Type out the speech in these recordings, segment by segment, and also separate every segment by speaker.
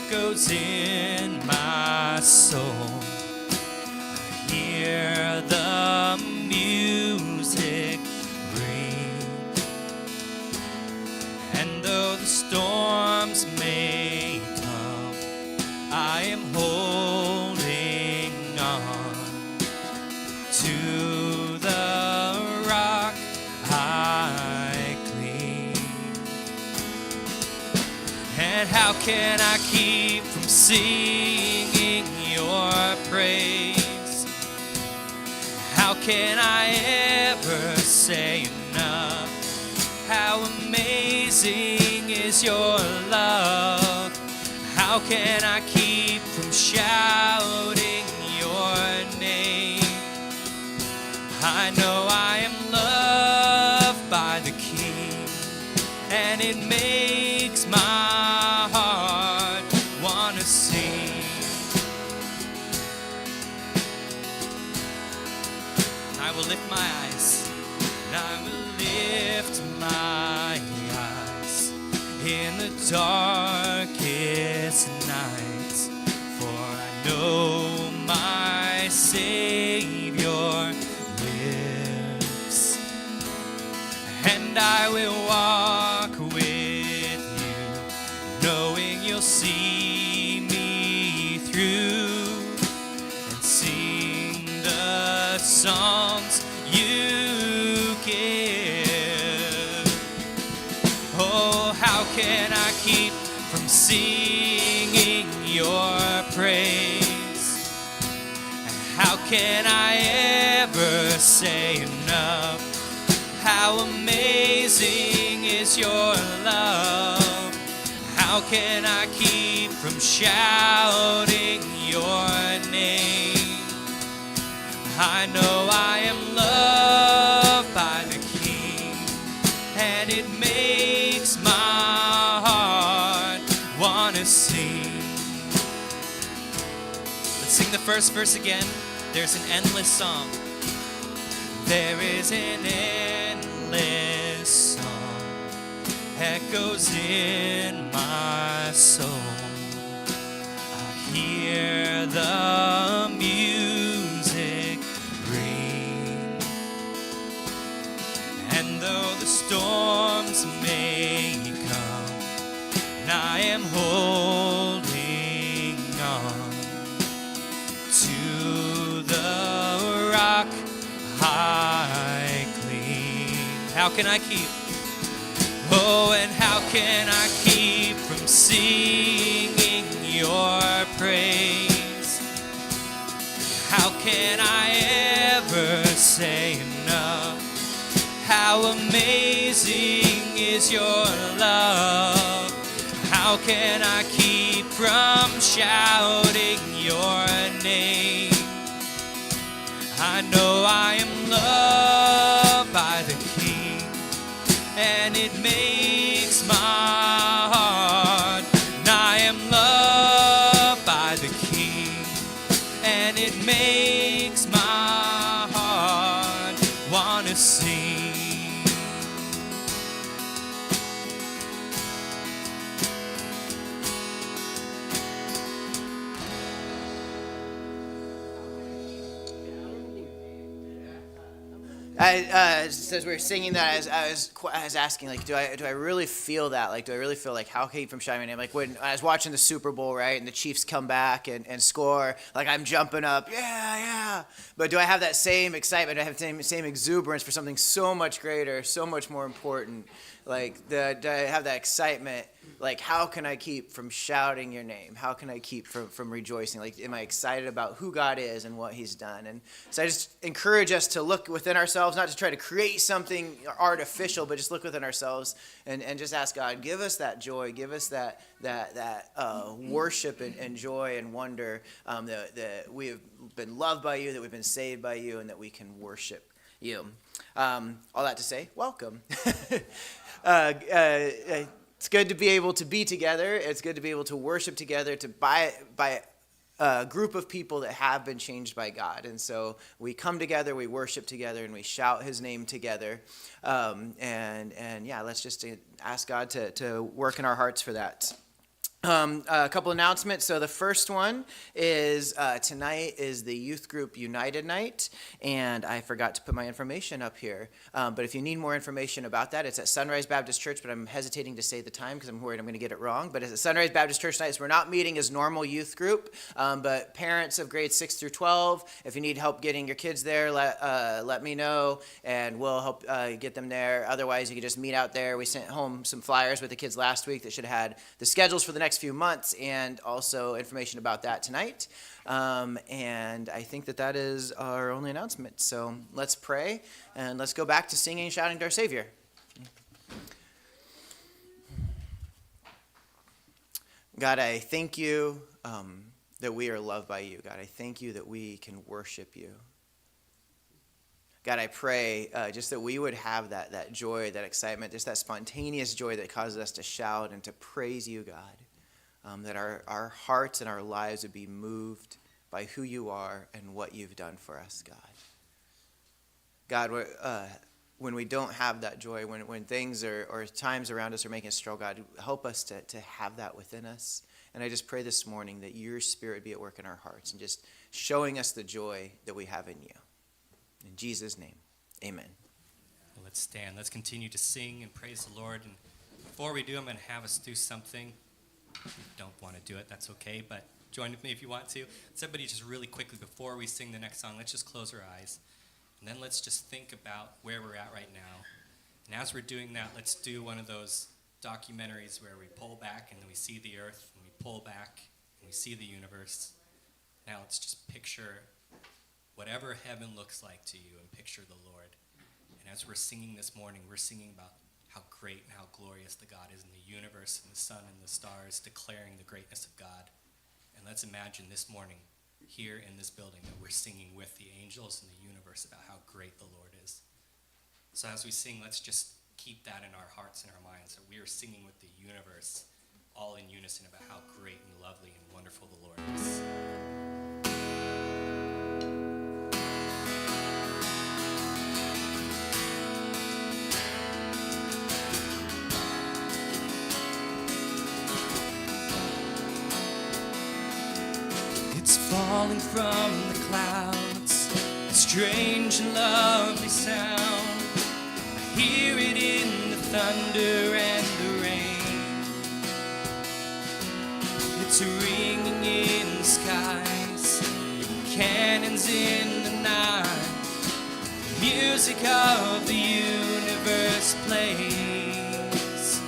Speaker 1: echoes in my soul. I hear the music ring, and though the storms may come, I am holding on to the rock I cling. And how can I keep from singing your praise? How can I ever say enough? How amazing is your love? How can I keep from shouting your name? I know I am loved by the King, and it makes my heart want to sing. I will lift my eyes, and I will lift my eyes in the darkest nights, for I know my Savior lives, and I will walk with you, knowing you'll see me through, and sing the songs you give. Oh, how can I keep from singing your praise? How can I ever say enough? How amazing is your love? How can I keep from shouting your name? I know I am loved by the King, and it makes my heart want to sing. Let's sing the first verse again. There's an endless song. There is an endless song echoes in my soul. I hear the music ring, and though the storms may come, and I am holding on to the rock I cling. How can I keep? Oh, and how can I keep from singing your praise? How can I ever say enough? How amazing is your love? How can I keep from shouting your name? I know I am loved by the King, and it makes my heart. And I am loved by the King, and it makes my heart want to sing.
Speaker 2: As we were singing that, I was asking, like, do I really feel that? Like, do I really feel like, how can I keep from shouting my name? Like, when I was watching the Super Bowl, right, and the Chiefs come back and score, like, I'm jumping up, yeah. But do I have that same excitement? Do I have the same exuberance for something so much greater, so much more important? Like, do I have that excitement? Like, how can I keep from shouting your name? How can I keep from rejoicing? Like, am I excited about who God is and what he's done? And so I just encourage us to look within ourselves, not to try to create something artificial, but just look within ourselves and just ask God, give us that joy, give us that worship and joy and wonder that we have been loved by you, that we've been saved by you, and that we can worship you. All that to say, welcome. It's good to be able to be together. It's good to be able to worship together, by a group of people that have been changed by God. And so we come together, we worship together, and we shout his name together. And yeah, let's just ask God to work in our hearts for that. A couple announcements. So the first one is tonight is the youth group United night, and I forgot to put my information up here. But if you need more information about that, it's at Sunrise Baptist Church, but I'm hesitating to say the time because I'm worried I'm going to get it wrong. But it's at Sunrise Baptist Church tonight, so we're not meeting as normal youth group, but parents of grades 6 through 12, if you need help getting your kids there, let me know, and we'll help get them there. Otherwise, you can just meet out there. We sent home some flyers with the kids last week that should have had the schedules for the next few months and also information about that tonight. And I think that is our only announcement. So let's pray and let's go back to singing and shouting to our Savior. God, I thank you that we are loved by you. God, I thank you that we can worship you. God, I pray just that we would have that joy, that excitement, just that spontaneous joy that causes us to shout and to praise you, God. That our hearts and our lives would be moved by who you are and what you've done for us, God. God, when we don't have that joy, when things or times around us are making us struggle, God, help us to have that within us. And I just pray this morning that your Spirit be at work in our hearts and just showing us the joy that we have in you. In Jesus' name, amen.
Speaker 1: Well, let's stand. Let's continue to sing and praise the Lord. And before we do, I'm going to have us do something. If you don't want to do it, that's okay, but join with me if you want to. Somebody just really quickly, before we sing the next song, let's just close our eyes. And then let's just think about where we're at right now. And as we're doing that, let's do one of those documentaries where we pull back and then we see the earth, and we pull back and we see the universe. Now let's just picture whatever heaven looks like to you and picture the Lord. And as we're singing this morning, we're singing about how great and how glorious the God is in the universe and the sun and the stars, declaring the greatness of God. And let's imagine this morning here in this building that we're singing with the angels in the universe about how great the Lord is. So as we sing, let's just keep that in our hearts and our minds, that we are singing with the universe, all in unison about how great and lovely and wonderful the Lord is. It's falling from the clouds, a strange and lovely sound. I hear it in the thunder and the rain. It's ringing in the skies, cannons in the night. The music of the universe plays.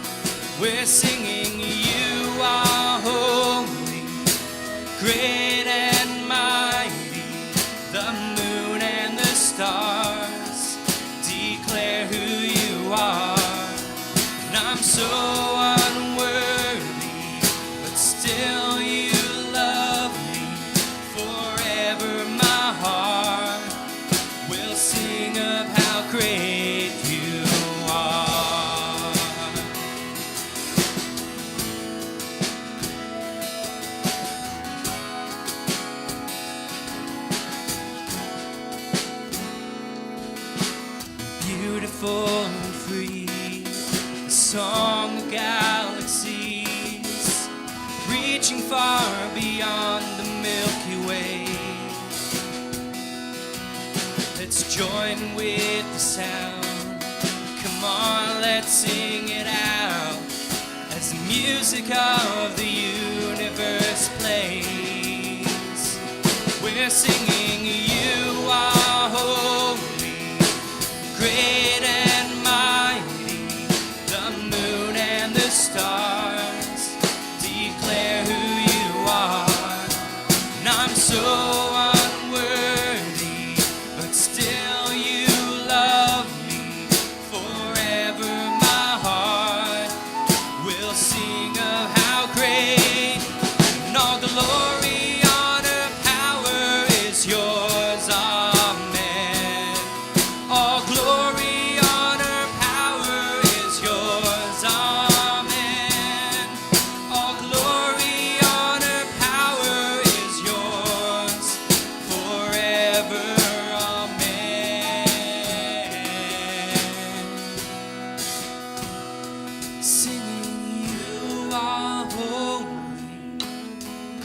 Speaker 1: We're singing, you are holy, great and mighty. The moon and the stars declare who you are. And I'm so unworthy, but still you love me. Forever my heart will sing of how great you are. Beautiful and free, a song of galaxies, reaching far beyond the Milky Way. Let's join with the sound. Come on, let's sing it out as the music of the universe plays. We're singing, you are holy, great and mighty. The moon and the stars declare who you are. And I'm so unworthy, but still you love me. Forever my heart will sing of how great. And all glory, honor, power is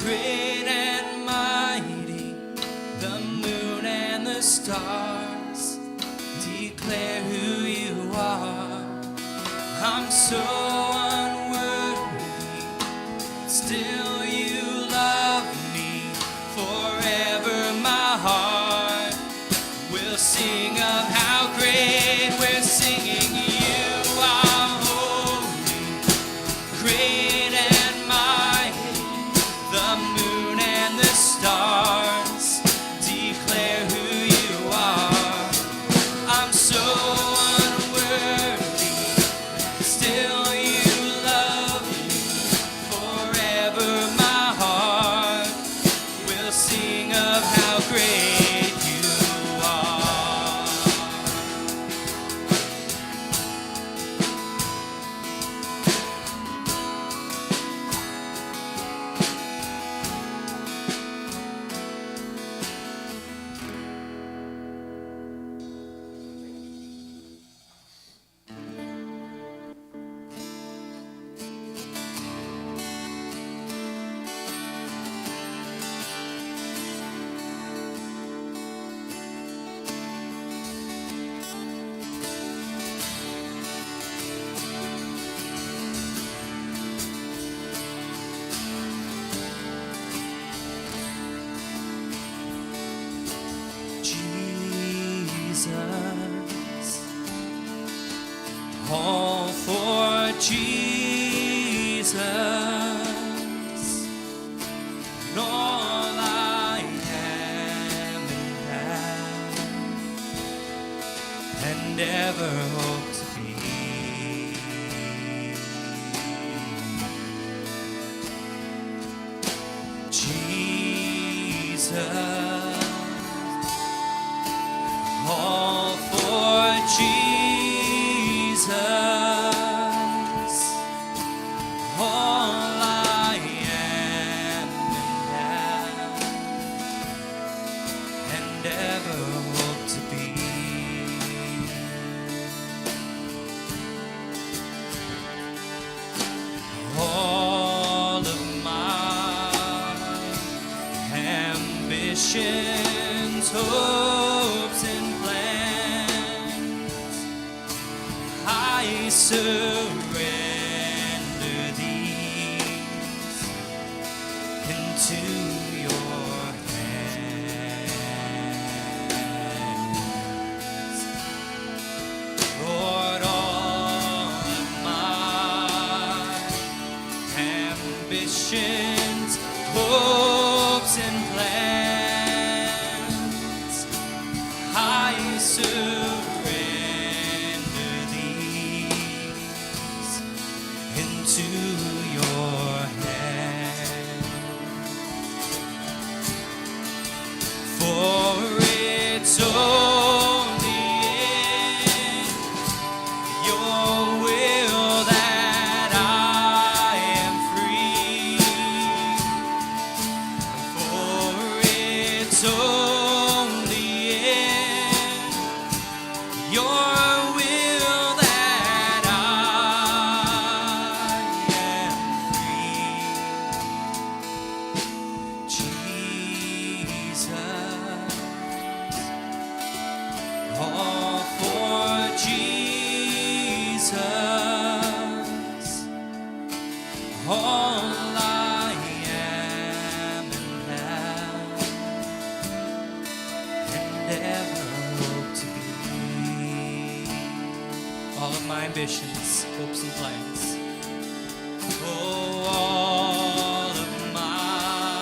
Speaker 1: Great and mighty, the moon and the stars declare who you are. I'm so unworthy, still you love me. Forever my heart will sing of how great. We're singing you are holy, great and mighty. The moon and the stars declare who you are. I'm so unworthy, still you love me. Forever my heart will sing of how great you are. Jesus, all for Jesus, and all I am and ever hope to be. Jesus, all for Jesus, all I am and ever hope to be. All of my ambitions, hopes, and plans, I surrender these into your hands. Lord, all of my ambitions, hopes, and plans, I surrender these into your hands. For it's only in your will that I am free. For it's only in your will that I am free. Jesus, all for Jesus, all I am and ever hope to be. All of my ambitions, hopes, and plans. Oh, all of my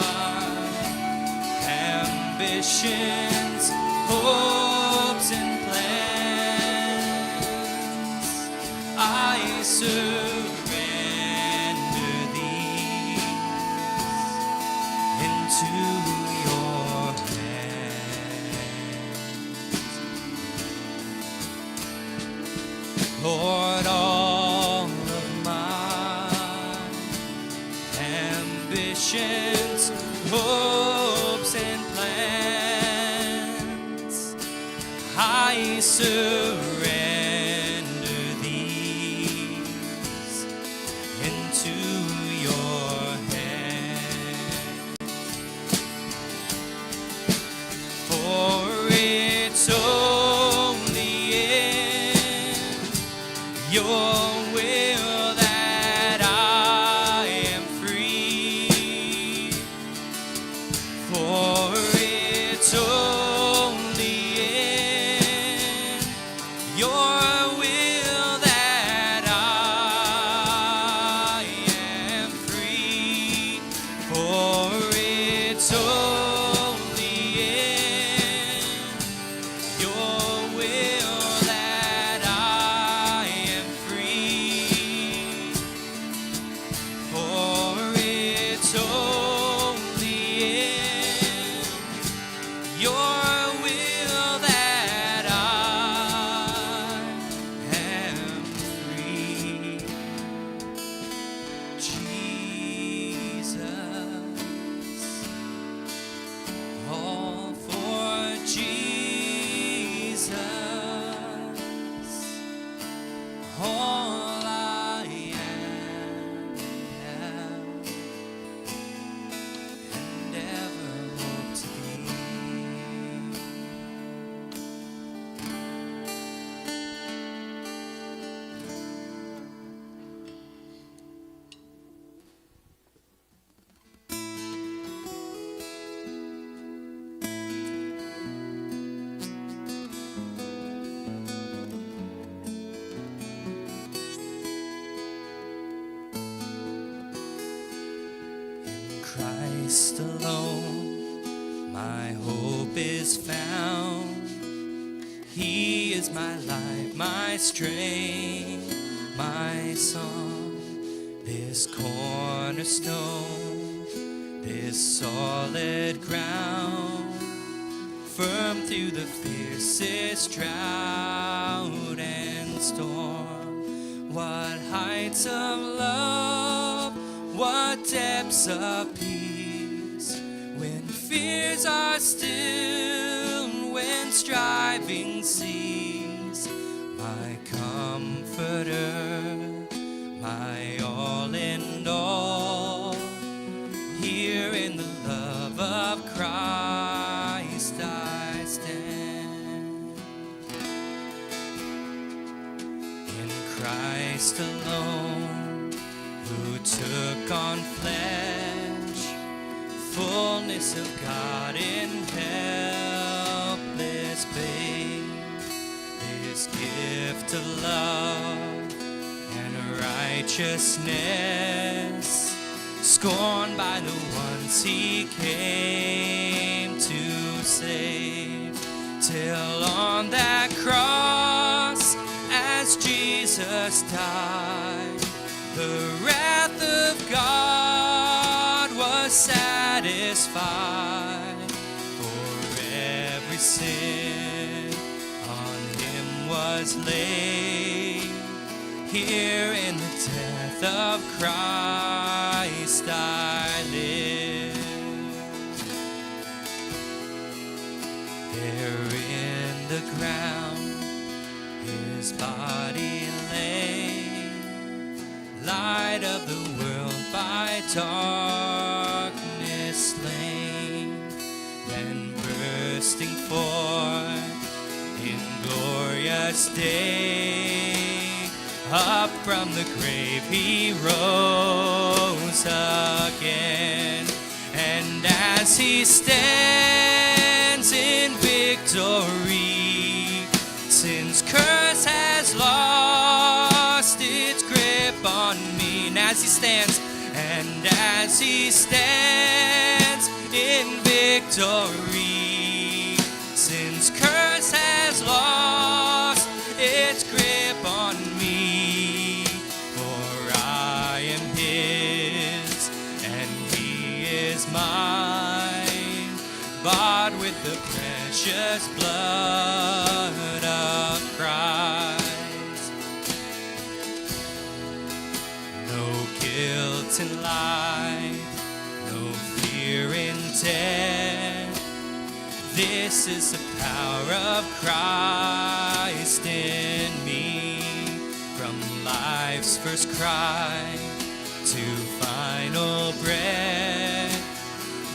Speaker 1: ambitions, hopes, and plans, I surrender these into your hands. Lord, all of my ambitions, hopes, and plans, I surrender these into your hands. for it's only in your will that I am free, for it's only in your will that I am free, for it's only in your will that I am free. Jesus, all for Jesus, all I am and ever hope to be. Christ alone, my hope is found. He is my life, my strength, my song. This cornerstone, this solid ground, firm through the fiercest drought and storm. What heights of love, what depths of peace, when fears are still, when striving cease. My comforter, my all in all, here in the love of Christ I stand. In Christ alone, who took on flesh, fullness of God in helpless babe, this gift of love and righteousness, scorned by the ones he came to save, till on that cross, as Jesus died, the wrath of God was satisfied. For every sin on him was laid. Here in the death of Christ I live. There in the ground his body lay, light of the world by darkness slain, then bursting forth in glorious day, up from the grave he rose again. And as he stands in victory, sin's curse has lost its grip on me. And as he stands in victory, sin's curse has lost its grip on me. For I am his and he is mine, bought with the precious blood of Christ. No guilt in life, no fear in death. This is the power of Christ in me. From life's first cry to final breath,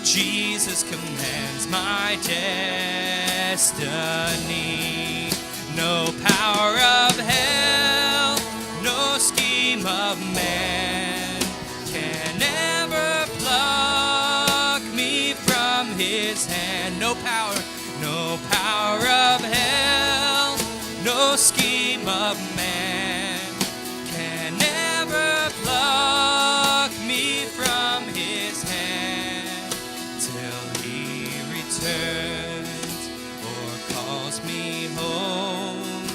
Speaker 1: Jesus commands my destiny. No power of hell, no scheme of man can ever pluck me from his his hand. No power of hell, no scheme of man can ever pluck me from his hand till he returns or calls me home.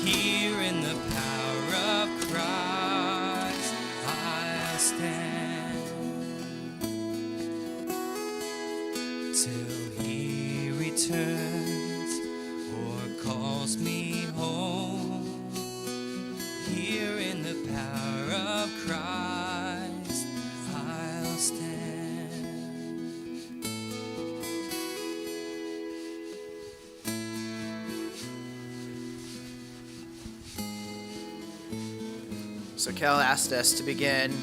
Speaker 1: Here in the power of Christ I'll stand till he returns or calls me home. Here in the power of Christ I'll stand.
Speaker 2: So Kel asked us to begin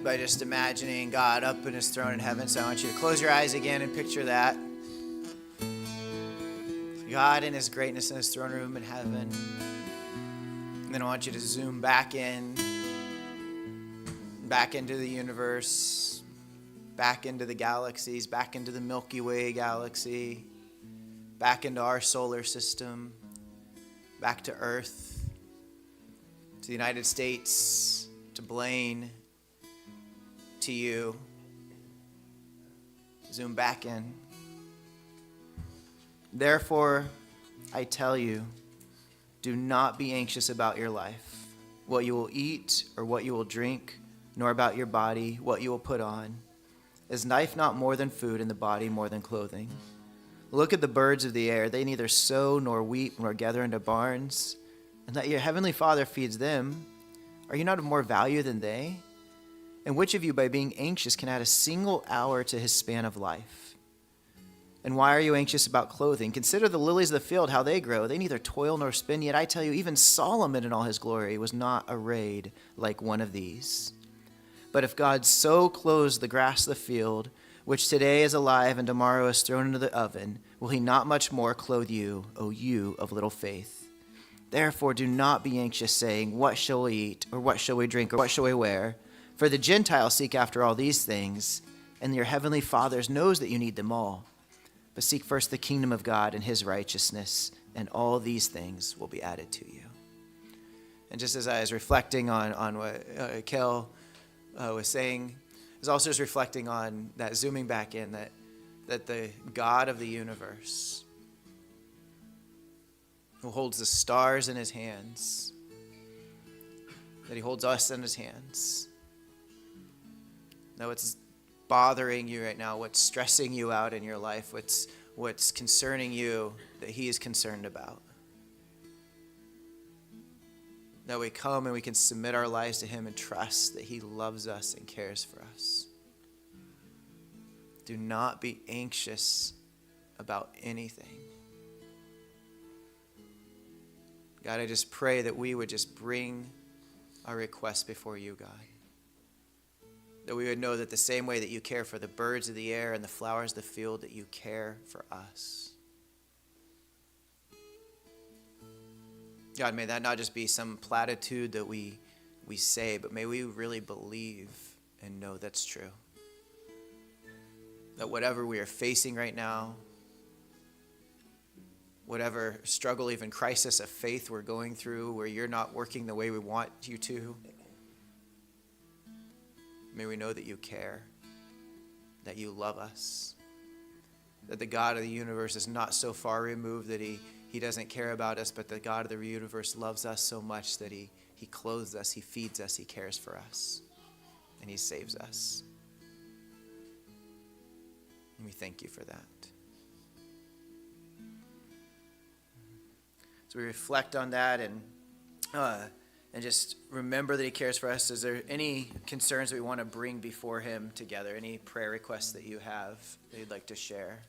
Speaker 2: by just imagining God up in his throne in heaven. So I want you to close your eyes again and picture that. God in his greatness in his throne room in heaven. And then I want you to zoom back into the universe, back into the galaxies, back into the Milky Way galaxy, back into our solar system, back to Earth, to the United States, to Blaine, to you. Zoom back in. Therefore, I tell you, do not be anxious about your life, what you will eat or what you will drink, nor about your body, what you will put on. Is life not more than food, and the body more than clothing? Look at the birds of the air. They neither sow nor reap nor gather into barns, and that your heavenly Father feeds them. Are you not of more value than they? And which of you, by being anxious, can add a single hour to his span of life? And why are you anxious about clothing? Consider the lilies of the field, how they grow. They neither toil nor spin, yet I tell you, even Solomon in all his glory was not arrayed like one of these. But if God so clothes the grass of the field, which today is alive and tomorrow is thrown into the oven, will he not much more clothe you, O you of little faith? Therefore do not be anxious, saying, what shall we eat, or what shall we drink, or what shall we wear? For the Gentiles seek after all these things, and your heavenly Father knows that you need them all. But seek first the kingdom of God and his righteousness, and all these things will be added to you. And just as I was reflecting on what Kel was saying, I was also just reflecting on that, zooming back in, that the God of the universe, who holds the stars in his hands, that he holds us in his hands. Now what's bothering you right now, what's stressing you out in your life, what's concerning you, that he is concerned about. That we come and we can submit our lives to him and trust that he loves us and cares for us. Do not be anxious about anything. God, I just pray that we would just bring our requests before you, God. That we would know that the same way that you care for the birds of the air and the flowers of the field, that you care for us. God, may that not just be some platitude that we say, but may we really believe and know that's true. That whatever we are facing right now, whatever struggle, even crisis of faith we're going through, where you're not working the way we want you to, may we know that you care, that you love us, that the God of the universe is not so far removed that he doesn't care about us, but the God of the universe loves us so much that he clothes us, he feeds us, he cares for us, and he saves us. And we thank you for that. So we reflect on that and just remember that he cares for us. Is there any concerns that we want to bring before him together? Any prayer requests that you have that you'd like to share?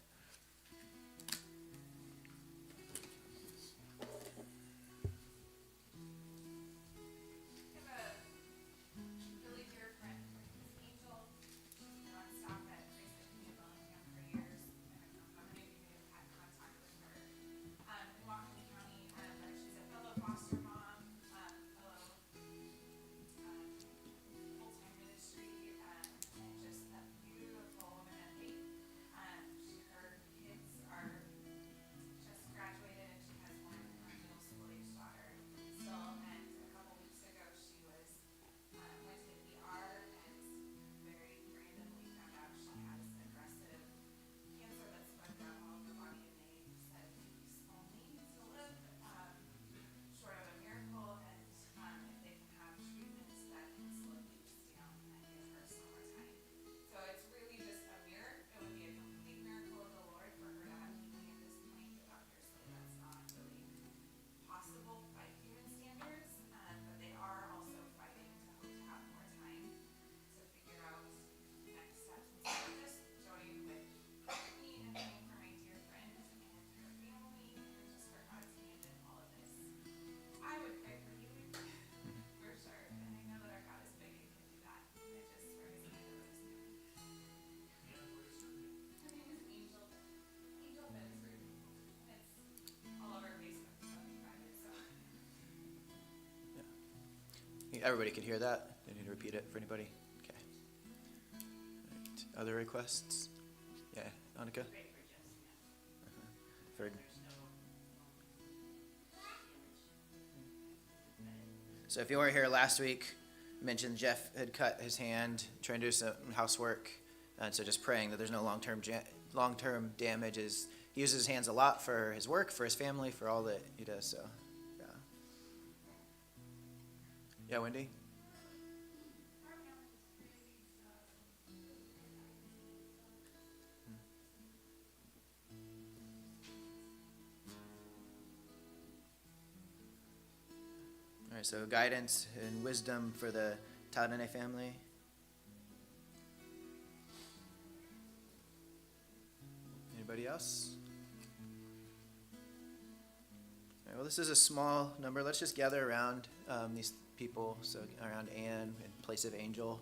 Speaker 2: everybody could hear that? Do I need to repeat it for anybody? Okay. All right. Other requests? Yeah, Annika? For So if you weren't here last week, I mentioned Jeff had cut his hand trying to do some housework, and so just praying that there's no long-term damage. He uses his hands a lot for his work, for his family, for all that he does. So, yeah. Yeah, Wendy. All right, so guidance and wisdom for the Tadane family. Anybody else? All right, well, this is a small number. Let's just gather around these people, so around Anne in place of Angel,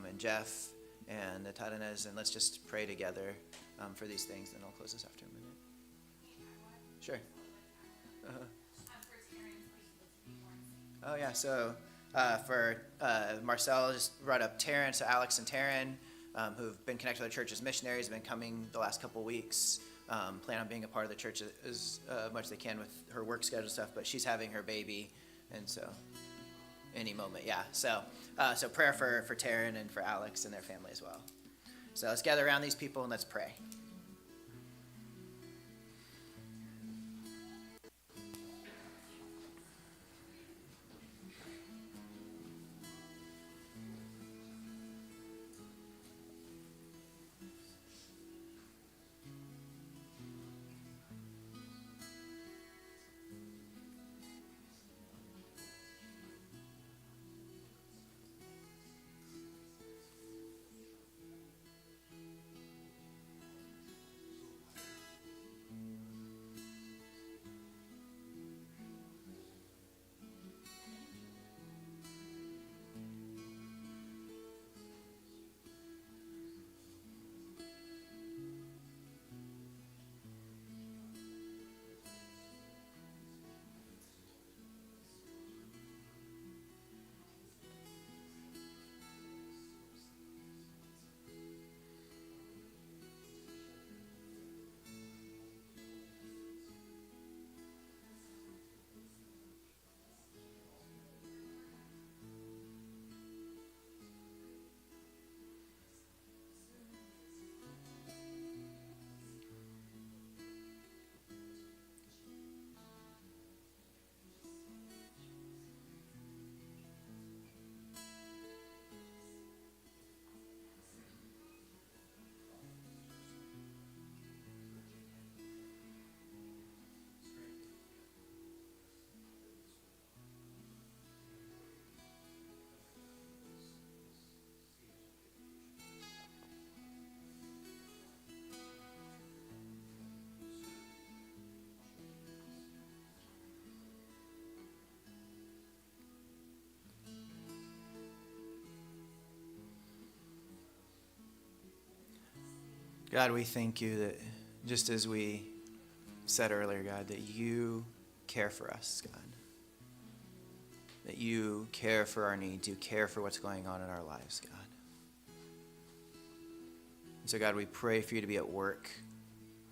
Speaker 2: and Jeff and the Tadanes, and let's just pray together for these things, and I'll close this after a minute. Sure. Uh-huh. Oh, yeah, so for Marcel just brought up Taryn, so Alex and Taryn, who've been connected to the church as missionaries, have been coming the last couple weeks, plan on being a part of the church as much as they can with her work schedule stuff, but she's having her baby, and so any moment, yeah. So prayer for Taryn and for Alex and their family as well. So let's gather around these people and let's pray. God, we thank you that just as we said earlier, God, that you care for us, God. That you care for our needs. You care for what's going on in our lives, God. And so, God, we pray for you to be at work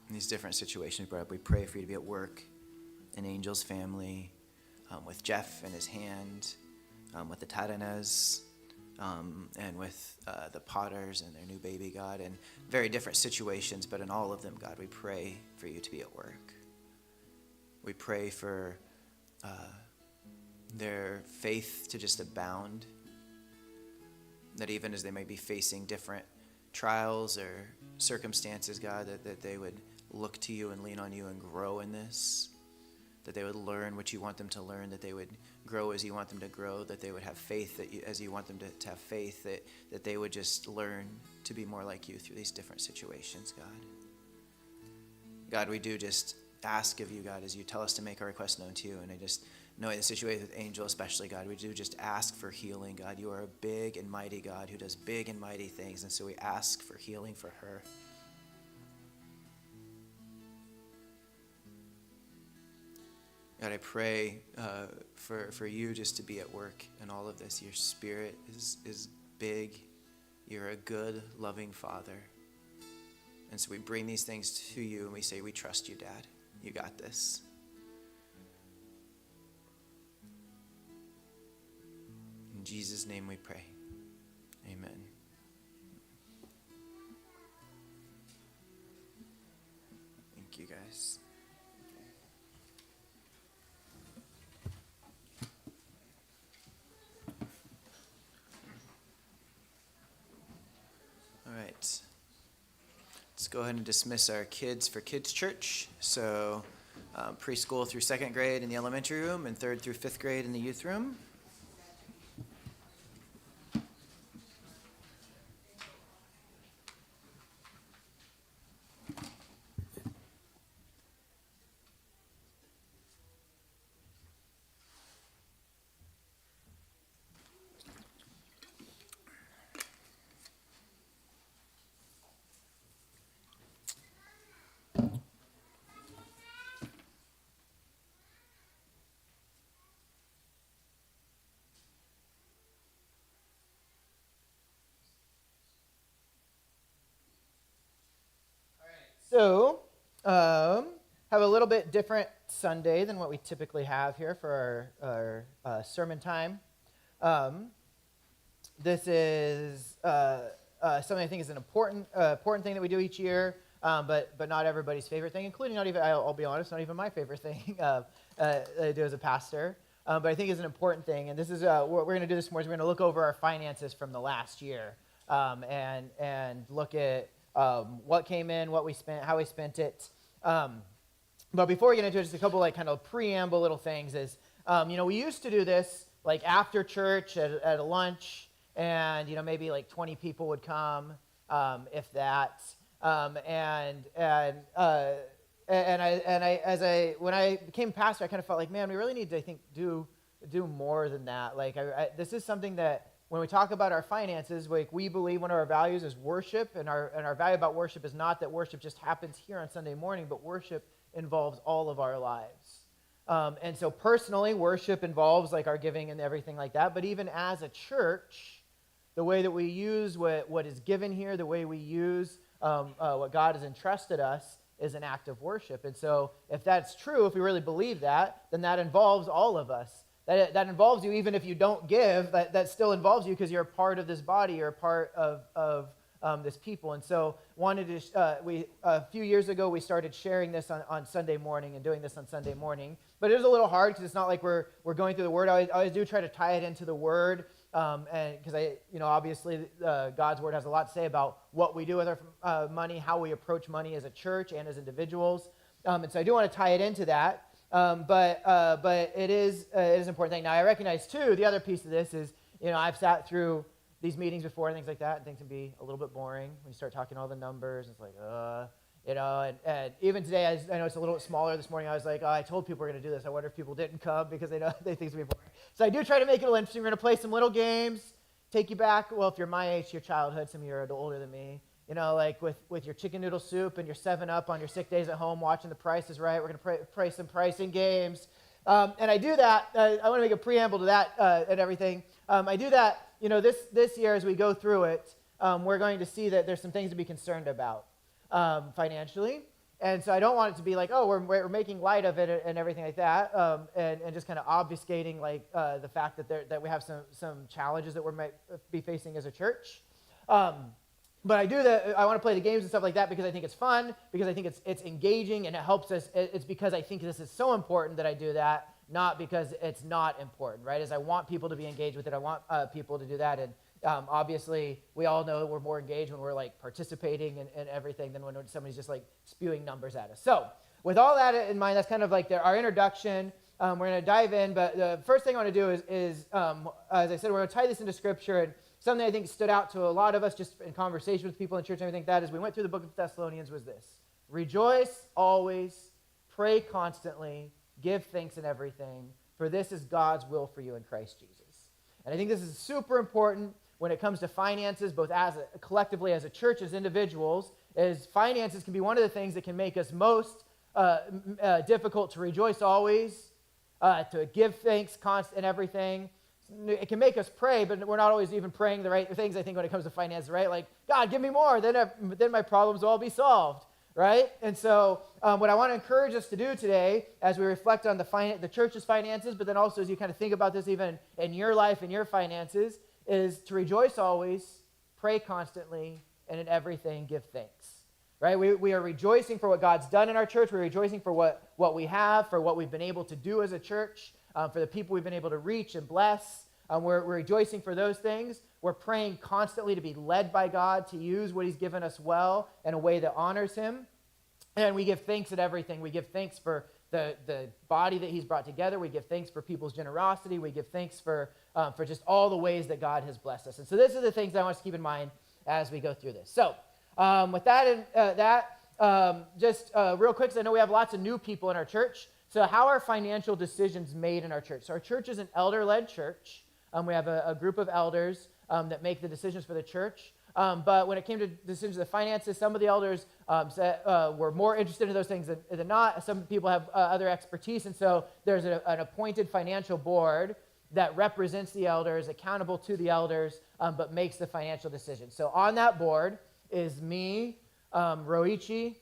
Speaker 2: in these different situations. We pray for you to be at work in Angel's family, with Jeff and his hand, with the Tadanes, and with the Potters and their new baby, God, and very different situations, but in all of them, God, we pray for you to be at work. We pray for their faith to just abound, that even as they may be facing different trials or circumstances, God, that they would look to you and lean on you and grow in this, that they would learn what you want them to learn, that they would grow as you want them to grow, that they would have faith as you want them to have faith, that they would just learn to be more like you through these different situations, God. God, we do just ask of you, God, as you tell us to make our requests known to you, and I just know in the situation with Angel especially, God, we do just ask for healing, God. You are a big and mighty God who does big and mighty things, and so we ask for healing for her. God, I pray for you just to be at work in all of this. Your Spirit is big. You're a good, loving Father. And so we bring these things to you and we say, we trust you, Dad. You got this. In Jesus' name we pray. Amen. Thank you, guys. All right. Let's go ahead and dismiss our kids for kids' church. So preschool through second grade in the elementary room and third through fifth grade in the youth room. So, have a little bit different Sunday than what we typically have here for our sermon time. This is something I think is an important thing that we do each year, but not everybody's favorite thing, including not even, I'll be honest, not even my favorite thing that I do as a pastor. But I think it's an important thing, and this is what we're going to do this morning. We're going to look over our finances from the last year and look at what came in, what we spent, how we spent it. But before we get into it, just a couple like kind of preamble little things is, we used to do this like after church at a lunch, and maybe like 20 people would come, if that. And when I became pastor, I kind of felt like, man, we really need to, I think, do more than that. Like this is something that, when we talk about our finances, like we believe one of our values is worship, and our value about worship is not that worship just happens here on Sunday morning, but worship involves all of our lives. And so personally, worship involves like our giving and everything like that. But even as a church, the way that we use what is given here, the way we use what God has entrusted us is an act of worship. And so if that's true, if we really believe that, then that involves all of us. That involves you even if you don't give, that still involves you because you're a part of this body, you're a part of this people. And so a few years ago, we started sharing this on Sunday morning and doing this on Sunday morning. But it is a little hard because it's not like we're going through the Word. I always do try to tie it into the Word, and because obviously God's Word has a lot to say about what we do with our money, how we approach money as a church and as individuals. And so I do want to tie it into that. But it is an important thing. Now, I recognize, too, the other piece of this is, I've sat through these meetings before and things like that, and things can be a little bit boring when you start talking all the numbers. It's like, and even today, I know it's a little bit smaller this morning. I was like, I told people we're going to do this. I wonder if people didn't come because they think it's going to be boring. So I do try to make it a little interesting. We're going to play some little games, take you back, well, if you're my age, to your childhood. Some of you are a little older than me. Like with your chicken noodle soup and your 7-Up on your sick days at home watching The Price is Right. We're going to play some pricing games. And I do that. I want to make a preamble to that and everything. I do that, this year as we go through it, we're going to see that there's some things to be concerned about financially. And so I don't want it to be like, oh, we're making light of it and everything like that, and just kind of obfuscating like the fact that we have some challenges that we might be facing as a church. But I do that. I want to play the games and stuff like that because I think it's fun, because I think it's engaging and it helps us. It's because I think this is so important that I do that, not because it's not important, right? As I want people to be engaged with it, I want people to do that. And obviously, we all know we're more engaged when we're like participating and everything than when somebody's just like spewing numbers at us. So with all that in mind, that's kind of like our introduction. We're going to dive in, but the first thing I want to do is as I said, we're going to tie this into Scripture. And something I think stood out to a lot of us just in conversation with people in church and everything that is we went through the book of Thessalonians was this: rejoice always, pray constantly, give thanks in everything, for this is God's will for you in Christ Jesus. And I think this is super important when it comes to finances, both collectively as a church, as individuals, as finances can be one of the things that can make us most difficult to rejoice always,
Speaker 3: to give thanks and everything. It can make us pray, but we're not always even praying the right things, I think, when it comes to finances, right? Like, God, give me more, then my problems will all be solved, right? And so what I want to encourage us to do today, as we reflect on the church's finances, but then also as you kind of think about this even in your life and your finances, is to rejoice always, pray constantly, and in everything give thanks, right? We are rejoicing for what God's done in our church. We're rejoicing for what we have, for what we've been able to do as a church, for the people we've been able to reach and bless. We're rejoicing for those things. We're praying constantly to be led by God, to use what he's given us well in a way that honors him. And we give thanks at everything. We give thanks for the body that he's brought together. We give thanks for people's generosity. We give thanks for just all the ways that God has blessed us. And so these are the things I want us to keep in mind as we go through this. So with that, just real quick, because I know we have lots of new people in our church. So how are financial decisions made in our church? So our church is an elder-led church. We have a group of elders that make the decisions for the church. But when it came to decisions of the finances, some of the elders were more interested in those things than not. Some people have other expertise. And so there's an appointed financial board that represents the elders, accountable to the elders, but makes the financial decisions. So on that board is me, Roichi,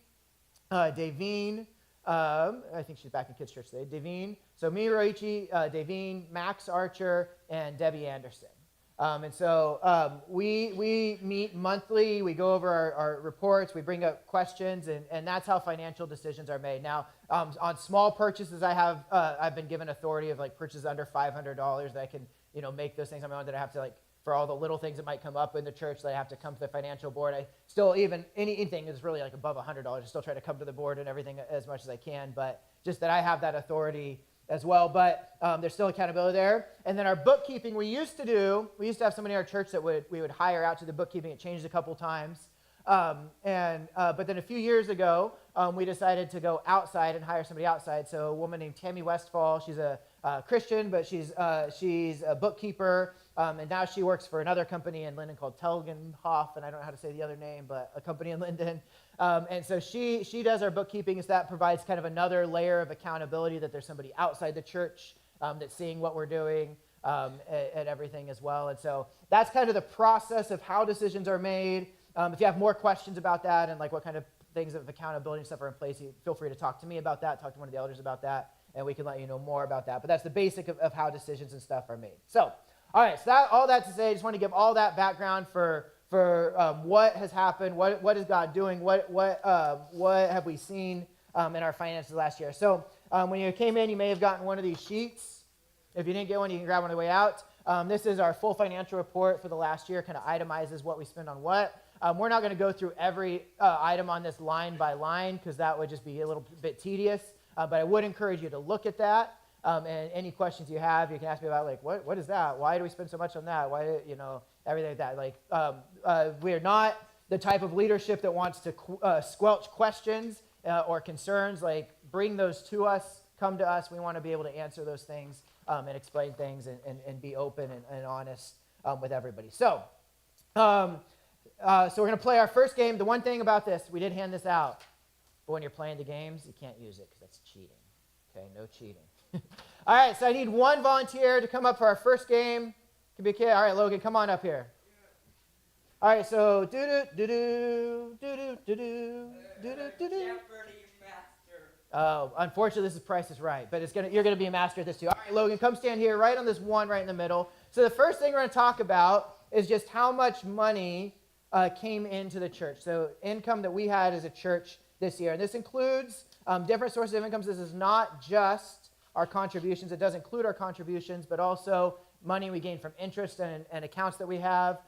Speaker 3: Davine, I think she's back in kids' church today, Davine. So me, Roichi, Davine, Max Archer, and Debbie Anderson. And so we meet monthly. We go over our reports. We bring up questions, and that's how financial decisions are made. Now, on small purchases, I've been given authority of like purchases under $500 that I can make those things on my own. That I have to for all the little things that might come up in the church, that I have to come to the financial board. I still anything is really like above $100. I still try to come to the board and everything as much as I can, but just that I have that authority as well, but there's still accountability there. And then our bookkeeping, we used to have somebody in our church that we would hire out to the bookkeeping. It changed a couple times. But then a few years ago, we decided to go outside and hire somebody outside. So a woman named Tammy Westfall, she's a Christian, but she's a bookkeeper, and now she works for another company in Linden called Telgenhoff, and I don't know how to say the other name, but a company in Linden. And so she does our bookkeeping, so that provides kind of another layer of accountability, that there's somebody outside the church that's seeing what we're doing and everything as well. And so that's kind of the process of how decisions are made. If you have more questions about that and like what kind of things of accountability and stuff are in place, feel free to talk to me about that, talk to one of the elders about that, and we can let you know more about that. But that's the basic of how decisions and stuff are made. So, all right, so all that to say, I just want to give all that background for what has happened, what is God doing, what have we seen in our finances last year. So when you came in, you may have gotten one of these sheets. If you didn't get one, you can grab one on the way out. This is our full financial report for the last year, kind of itemizes what we spend on what. We're not going to go through every item on this line by line, because that would just be a little bit tedious. But I would encourage you to look at that. And any questions you have, you can ask me about, like, what is that? Why do we spend so much on that? Why, everything like that. Like, we are not the type of leadership that wants to squelch questions or concerns. Like, bring those to us, come to us. We want to be able to answer those things and explain things and be open and honest with everybody. So we're going to play our first game. The one thing about this, we did hand this out, but when you're playing the games, you can't use it because that's cheating. Okay, no cheating. All right, so I need one volunteer to come up for our first game. Could be a kid. All right, Logan, come on up here. All right, so Oh, unfortunately, this is Price is Right, but you're gonna be a master at this too. All right, Logan, come stand here, right on this one, right in the middle. So the first thing we're gonna talk about is just how much money came into the church. So income that we had as a church this year, and this includes different sources of incomes. This is not just our contributions. It does include our contributions, but also money we gain from interest and accounts that we have.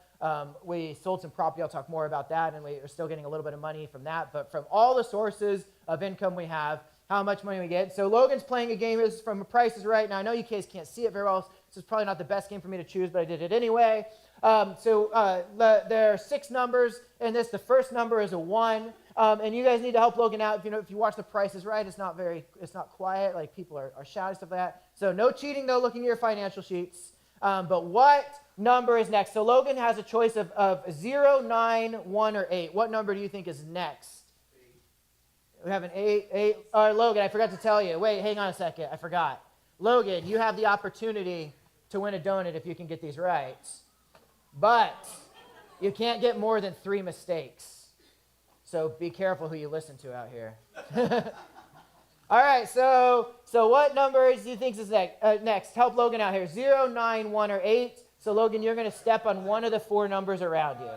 Speaker 3: We sold some property. I'll talk more about that, and we are still getting a little bit of money from that. But from all the sources of income we have, how much money we get. So Logan's playing a game. This is from Price is Right. Now, I know you guys can't see it very well. This is probably not the best game for me to choose, but I did it anyway. There are 6 numbers in this. The first number is a 1. And you guys need to help Logan out. If you watch The Price is Right, it's not quiet. Like, people are shouting stuff like that. So no cheating, though, looking at your financial sheets. But what number is next? So Logan has a choice of 0, 9, 1, or 8. What number do you think is next? 8. We have an 8. All right, Logan, I forgot to tell you. Wait, hang on a second. I forgot. Logan, you have the opportunity to win a donut if you can get these right. But you can't get more than 3 mistakes. So be careful who you listen to out here. All right, so what numbers do you think is next? Help Logan out here. 0, 9, 1, or 8. So Logan, you're going to step on one of the 4 numbers around you.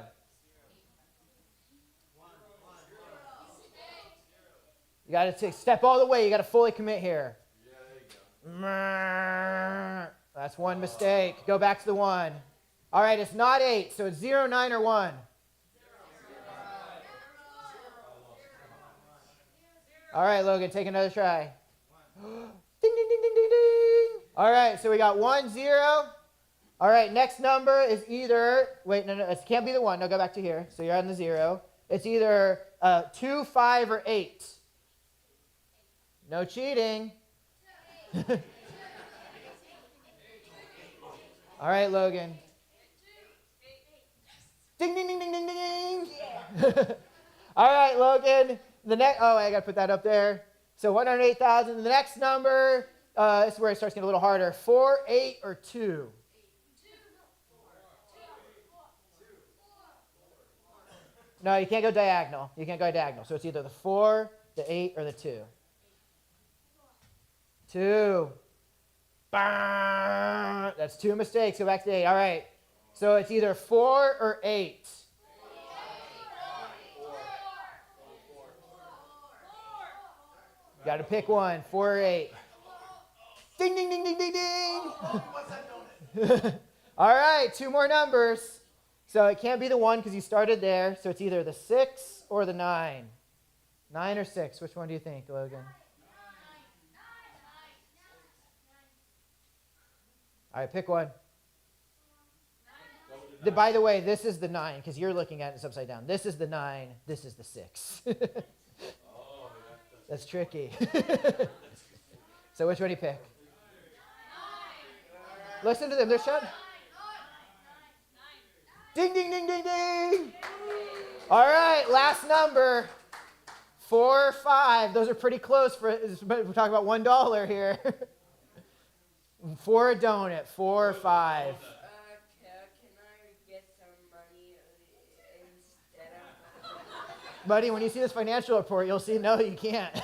Speaker 3: You got to step all the way. You got to fully commit here. That's 1 mistake. Go back to the 1. All right, it's not 8, so it's 0, 9, or 1. All right, Logan, take another try. Ding, ding, ding, ding, ding, ding. All right, so we got 1, 0. All right, next number is either, wait, no, it can't be the 1. No, go back to here. So you're on the 0. It's either 2, 5, or 8. No cheating. All right, Logan. Ding, ding, ding, ding, ding, ding. All right, Logan. I got to put that up there. So 108,000. The next number, this is where it starts getting a little harder. 4, 8, or 2. No, you can't go diagonal. You can't go diagonal. So it's either the 4, the 8, or the 2. 2. That's 2 mistakes. Go back to 8. All right. So it's either 4 or 8. Got to pick one. 4 or 8. Ding, ding, ding, ding, ding, ding. All right. 2 more numbers. So it can't be the 1 because you started there. So it's either the 6 or the 9. 9 or 6. Which one do you think, Logan? All right, pick one. By the way, this is the 9 because you're looking at it upside down. This is the 9. This is the 6. That's tricky. So which one do you pick? Listen to them. They're shouting. Ding, ding, ding, ding, ding. All right, last number. 4 or 5. Those are pretty close. We're talking about $1 here. For a donut, 4 or 5.
Speaker 4: Can I get some money instead of...
Speaker 3: Buddy, when you see this financial report, you'll see, no, you can't.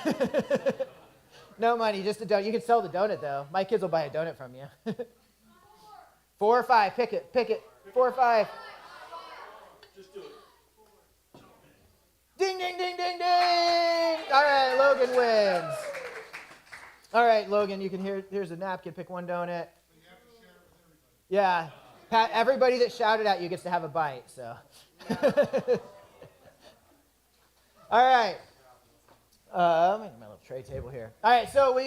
Speaker 3: No money, just a donut. You can sell the donut, though. My kids will buy a donut from you. 4 or 5, pick it. 4 or 5.
Speaker 5: Just do it.
Speaker 3: Ding, ding, ding, ding, ding. All right, Logan wins. All right, Logan, you can here's a napkin. Pick one donut. Yeah. Pat, everybody that shouted at you gets to have a bite, so. All right. My little tray table here. All right, so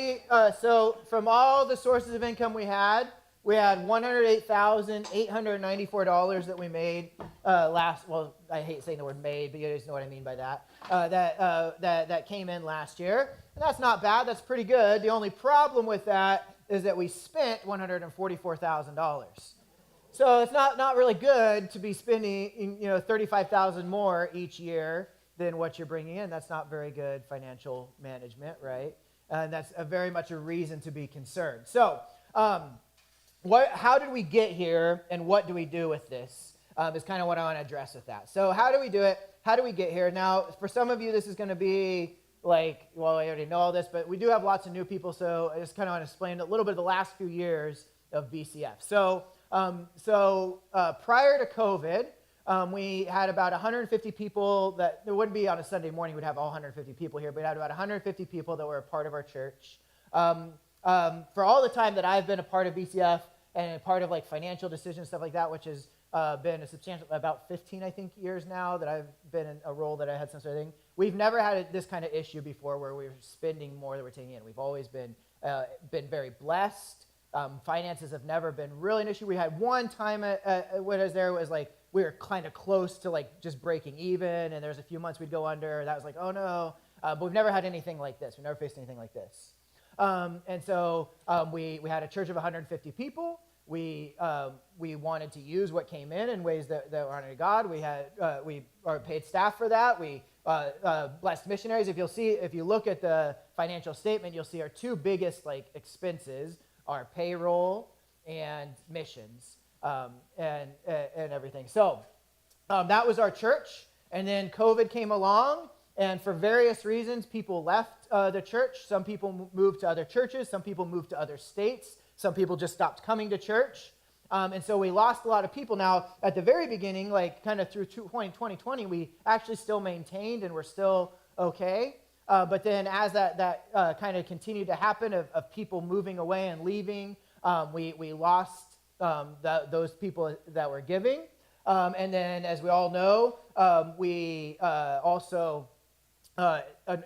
Speaker 3: so from all the sources of income we had $108,894 that we made well, I hate saying the word made, but you guys know what I mean by that. That came in last year. And that's not bad. That's pretty good. The only problem with that is that we spent $144,000. So it's not really good to be spending $35,000 more each year than what you're bringing in. That's not very good financial management, right? And that's very much a reason to be concerned. So how did we get here, and what do we do with this is kind of what I want to address with that. So how do we do it? How do we get here? Now, for some of you, this is going to be like, well, I already know all this, but we do have lots of new people, so I just kind of want to explain a little bit of the last few years of BCF. So prior to COVID, we had about 150 people that, it wouldn't be on a Sunday morning, we'd have all 150 people here, but we had about 150 people that were a part of our church. For all the time that I've been a part of BCF and a part of like financial decisions, stuff like that, which has been a substantial, about 15, I think, years now that I've been in a role that I had some sort of thing. We've never had this kind of issue before where we're spending more than we're taking in. We've always been very blessed. Finances have never been really an issue. We had one time when I was there, it was like we were kind of close to like just breaking even, and there's a few months we'd go under. That was like, oh no. But we've never had anything like this. We've never faced anything like this. And so we had a church of 150 people. We wanted to use what came in ways that were honoring God. We paid staff for that. We blessed missionaries. If you look at the financial statement, you'll see our 2 biggest like expenses our payroll and missions and everything. So that was our church. And then COVID came along, and for various reasons, people left the church. Some people moved to other churches. Some people moved to other states. Some people just stopped coming to church. And so we lost a lot of people. Now, at the very beginning, like kind of through 2020, we actually still maintained and we're still okay. But then as that kind of continued to happen of people moving away and leaving, we lost those people that were giving. And then, as we all know, we also,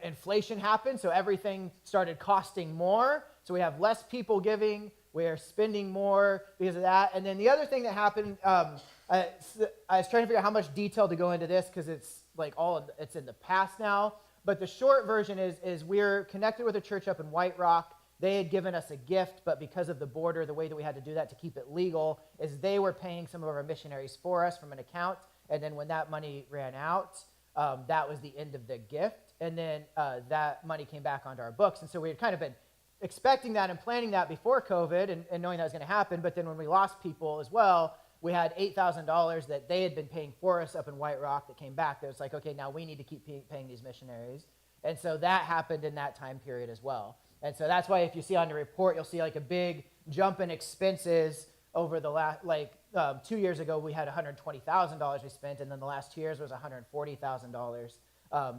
Speaker 3: inflation happened, so everything started costing more. So we have less people giving. We are spending more because of that. And then the other thing that happened, I was trying to figure out how much detail to go into this because it's like it's in the past now. But the short version is we're connected with a church up in White Rock. They had given us a gift, but because of the border, the way that we had to do that to keep it legal is they were paying some of our missionaries for us from an account. And then when that money ran out, that was the end of the gift. And then that money came back onto our books. And so we had kind of been expecting that and planning that before COVID and knowing that was going to happen. But then when we lost people as well, we had $8,000 that they had been paying for us up in White Rock that came back. That was like, okay, now we need to keep paying these missionaries. And so that happened in that time period as well. And so that's why if you see on the report, you'll see like a big jump in expenses over the last, 2 years ago, we had $120,000 we spent, and then the last 2 years was $140,000.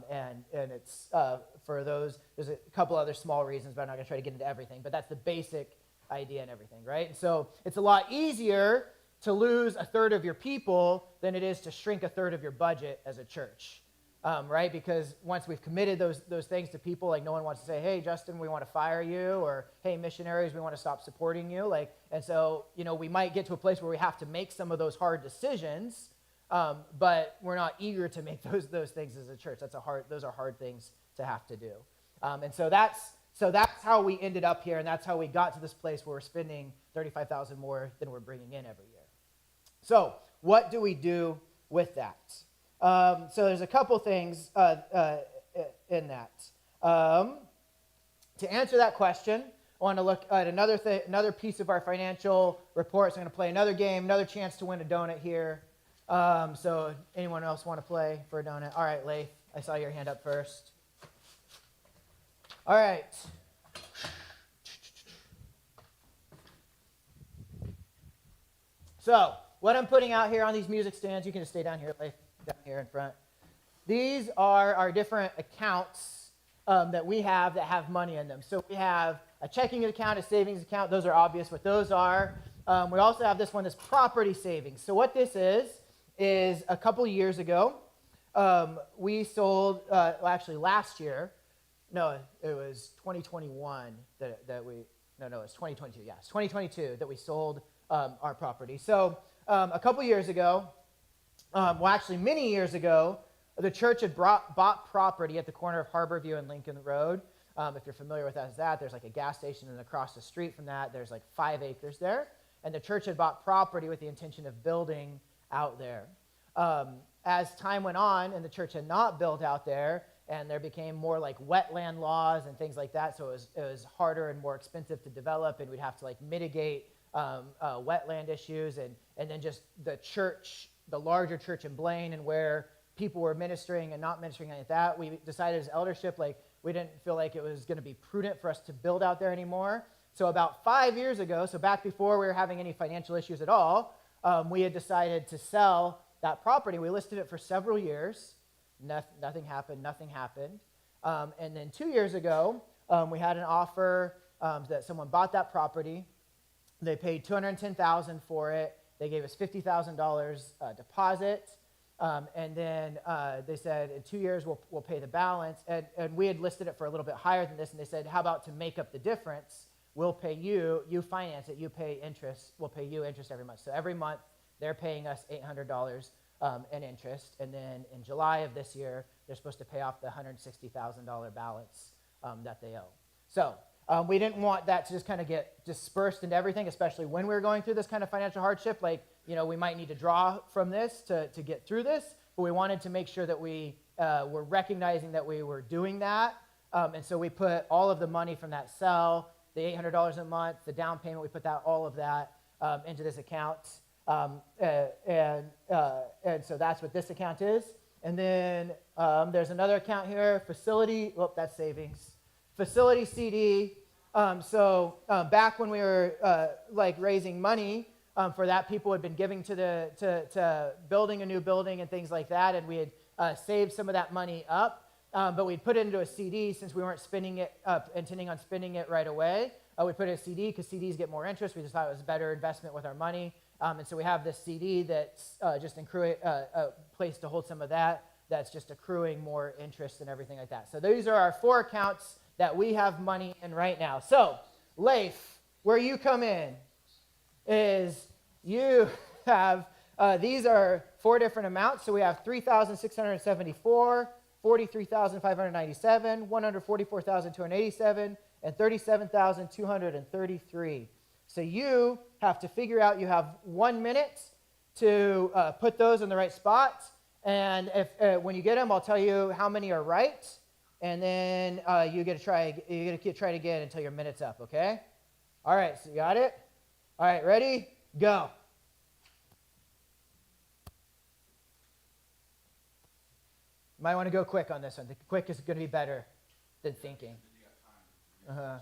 Speaker 3: And it's for those, there's a couple other small reasons, but I'm not going to try to get into everything. But that's the basic idea and everything, right? And so it's a lot easier to lose a third of your people than it is to shrink a third of your budget as a church, right? Because once we've committed those things to people, like no one wants to say, hey, Justin, we want to fire you, or hey, missionaries, we want to stop supporting you. And so, we might get to a place where we have to make some of those hard decisions, but we're not eager to make those things as a church. Those are hard things to have to do. And so that's how we ended up here, and that's how we got to this place where we're spending $35,000 more than we're bringing in every year. So what do we do with that? So there's a couple things in that. To answer that question, I want to look at another piece of our financial report. So I'm going to play another game, another chance to win a donut here. So anyone else want to play for a donut? All right, Leif, I saw your hand up first. All right. So what I'm putting out here on these music stands, you can just stay down here, Leif, down here in front. These are our different accounts that we have that have money in them. So we have a checking account, a savings account. Those are obvious what those are. We also have this one, this property savings. So what this is a couple years ago, we sold, actually last year, no, it was 2021 it was 2022, yeah, it's 2022 that we sold our property. So a couple years ago, actually many years ago, the church had bought property at the corner of Harborview and Lincoln Road. If you're familiar with that, there's like a gas station, and across the street from that, there's like 5 acres there. And the church had bought property with the intention of building out there. As time went on and the church had not built out there, and there became more like wetland laws and things like that, so it was harder and more expensive to develop, and we'd have to like mitigate wetland issues, and then just the church, the larger church in Blaine, and where people were ministering and not ministering like that, we decided as eldership, like we didn't feel like it was going to be prudent for us to build out there anymore. So about 5 years ago, so back before we were having any financial issues at all, we had decided to sell that property. We listed it for several years. Nothing happened. And then 2 years ago, we had an offer that someone bought that property. They paid $210,000 for it. They gave us $50,000 deposit. And then they said, in 2 years, we'll pay the balance. And we had listed it for a little bit higher than this. And they said, how about to make up the difference, we'll pay you finance it, you pay interest, we'll pay you interest every month. So every month, they're paying us $800 in interest. And then in July of this year, they're supposed to pay off the $160,000 balance that they owe. So we didn't want that to just kind of get dispersed into everything, especially when we were going through this kind of financial hardship. Like, we might need to draw from this to get through this, but we wanted to make sure that we were recognizing that we were doing that. And so we put all of the money from that sell the $800 a month, the down payment, we put that all of that into this account. And so that's what this account is. And then there's another account here, facility, that's savings. Facility CD. Back when we were like raising money for that, people had been giving to building a new building and things like that, and we had saved some of that money up, but we'd put it into a CD since we weren't spending it intending on spending it right away. We put it in a CD because CDs get more interest. We just thought it was a better investment with our money, and so we have this CD that's just a place to hold some of that. That's just accruing more interest and everything like that. So these are our 4 accounts that we have money in right now. So, Leif, where you come in is you have, these are 4 different amounts. So we have 3,674, 43,597, 144,287, and 37,233. So you have to figure out, you have 1 minute to put those in the right spot. And if when you get them, I'll tell you how many are right. And then you get to try it again until your minute's up, okay? All right, so you got it? All right, ready? Go. You might want to go quick on this one. The quick is going to be better than thinking. Uh-huh.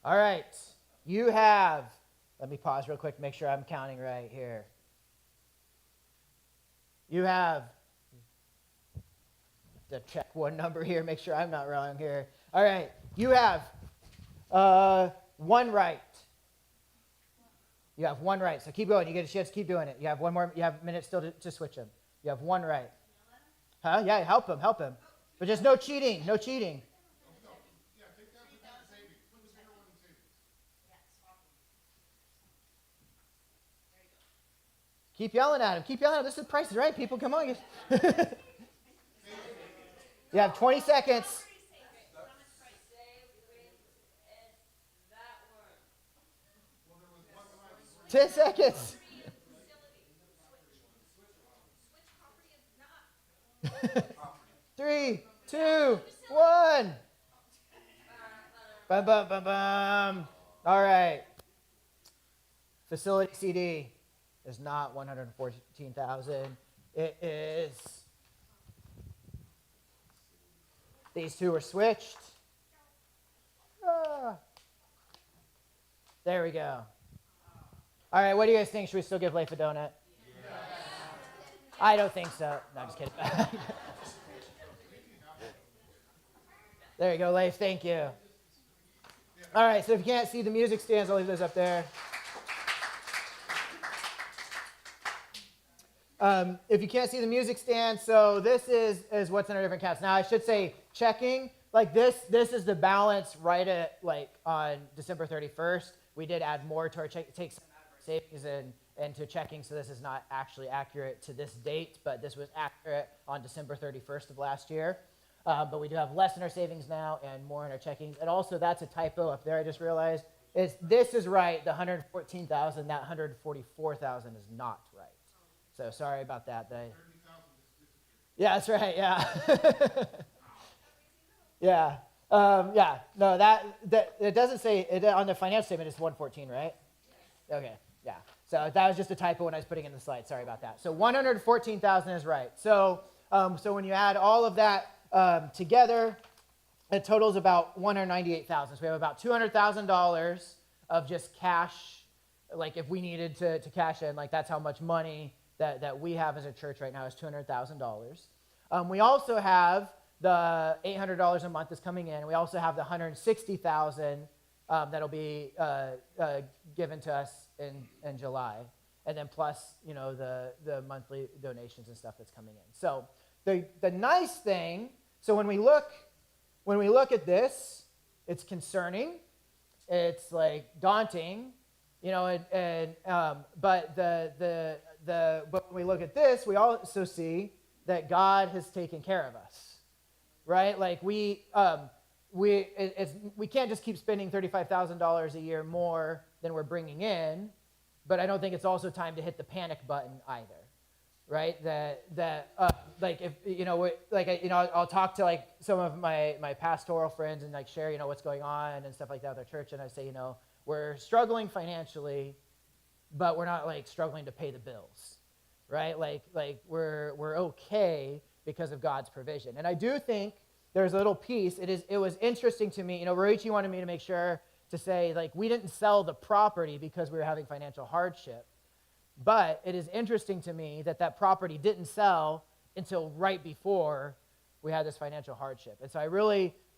Speaker 3: All right, you have, let me pause real quick to make sure I'm counting right here. You have, to check one number here, make sure I'm not wrong here. All right, you have 1 right. You have 1 right, so keep going. You get a chance to keep doing it. You have 1 more, you have a minute still to switch them. You have 1 right. Huh? Yeah, help him. But just no cheating, no cheating. Keep yelling at him. This is Price is Right, people. Come on. You have 20 seconds. 10 seconds. 3, 2, 1. Bum, bum, bum, bum. All right. Facility CD is not 114,000. It is, these 2 are switched. There we go. All right, what do you guys think? Should we still give Leif a donut? Yes. I don't think so. No, I'm just kidding. There you go, Leif. Thank you. All right, so if you can't see the music stands, I'll leave those up there. If you can't see the music stand, so this is what's in our different accounts. Now, I should say checking, like this is the balance right at, like, on December 31st. We did add more to our check, take some out of our savings and to checking, so this is not actually accurate to this date, but this was accurate on December 31st of last year. But we do have less in our savings now and more in our checking. And also, that's a typo up there, I just realized. This is right, the 114,000, that 144,000 is not right. So sorry about that. Yeah, that's right, yeah. Yeah. No, that it doesn't say, on the financial statement it's 114, right? Okay, yeah. So that was just a typo when I was putting in the slide. Sorry about that. So 114,000 is right. So when you add all of that together, it totals about 198,000. So we have about $200,000 of just cash, like if we needed to cash in, like that's how much money that we have as a church right now is $200,000. We also have the $800 a month is coming in. We also have the $160,000 that'll be given to us in July, and then plus the monthly donations and stuff that's coming in. So the nice thing, so when we look at this, it's concerning, it's like daunting, but but when we look at this, we also see that God has taken care of us, right? Like we can't just keep spending $35,000 a year more than we're bringing in, but I don't think it's also time to hit the panic button either. right? Like if I'll talk to like some of my pastoral friends and like share what's going on and stuff like that with our church, and I say we're struggling financially, but we're not like struggling to pay the bills, right? Like we're okay because of God's provision. And I do think there's a little piece. It was interesting to me. Ruichi wanted me to make sure to say like we didn't sell the property because we were having financial hardship. But it is interesting to me that property didn't sell until right before we had this financial hardship. And so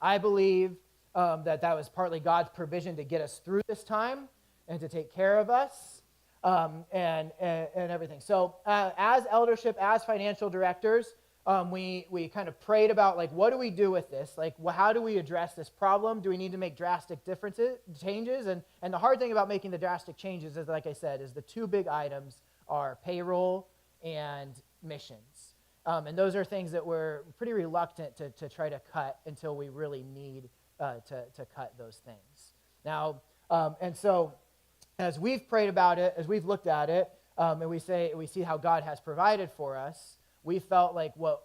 Speaker 3: I believe that was partly God's provision to get us through this time and to take care of us and everything. So as eldership, as financial directors, we kind of prayed about like, what do we do with this? Like, how do we address this problem? Do we need to make drastic changes? And the hard thing about making the drastic changes is, like I said, is the two big items are payroll and missions. And those are things that we're pretty reluctant to try to cut until we really need to cut those things. Now, and so as we've prayed about it, as we've looked at it, and we see how God has provided for us, we felt like what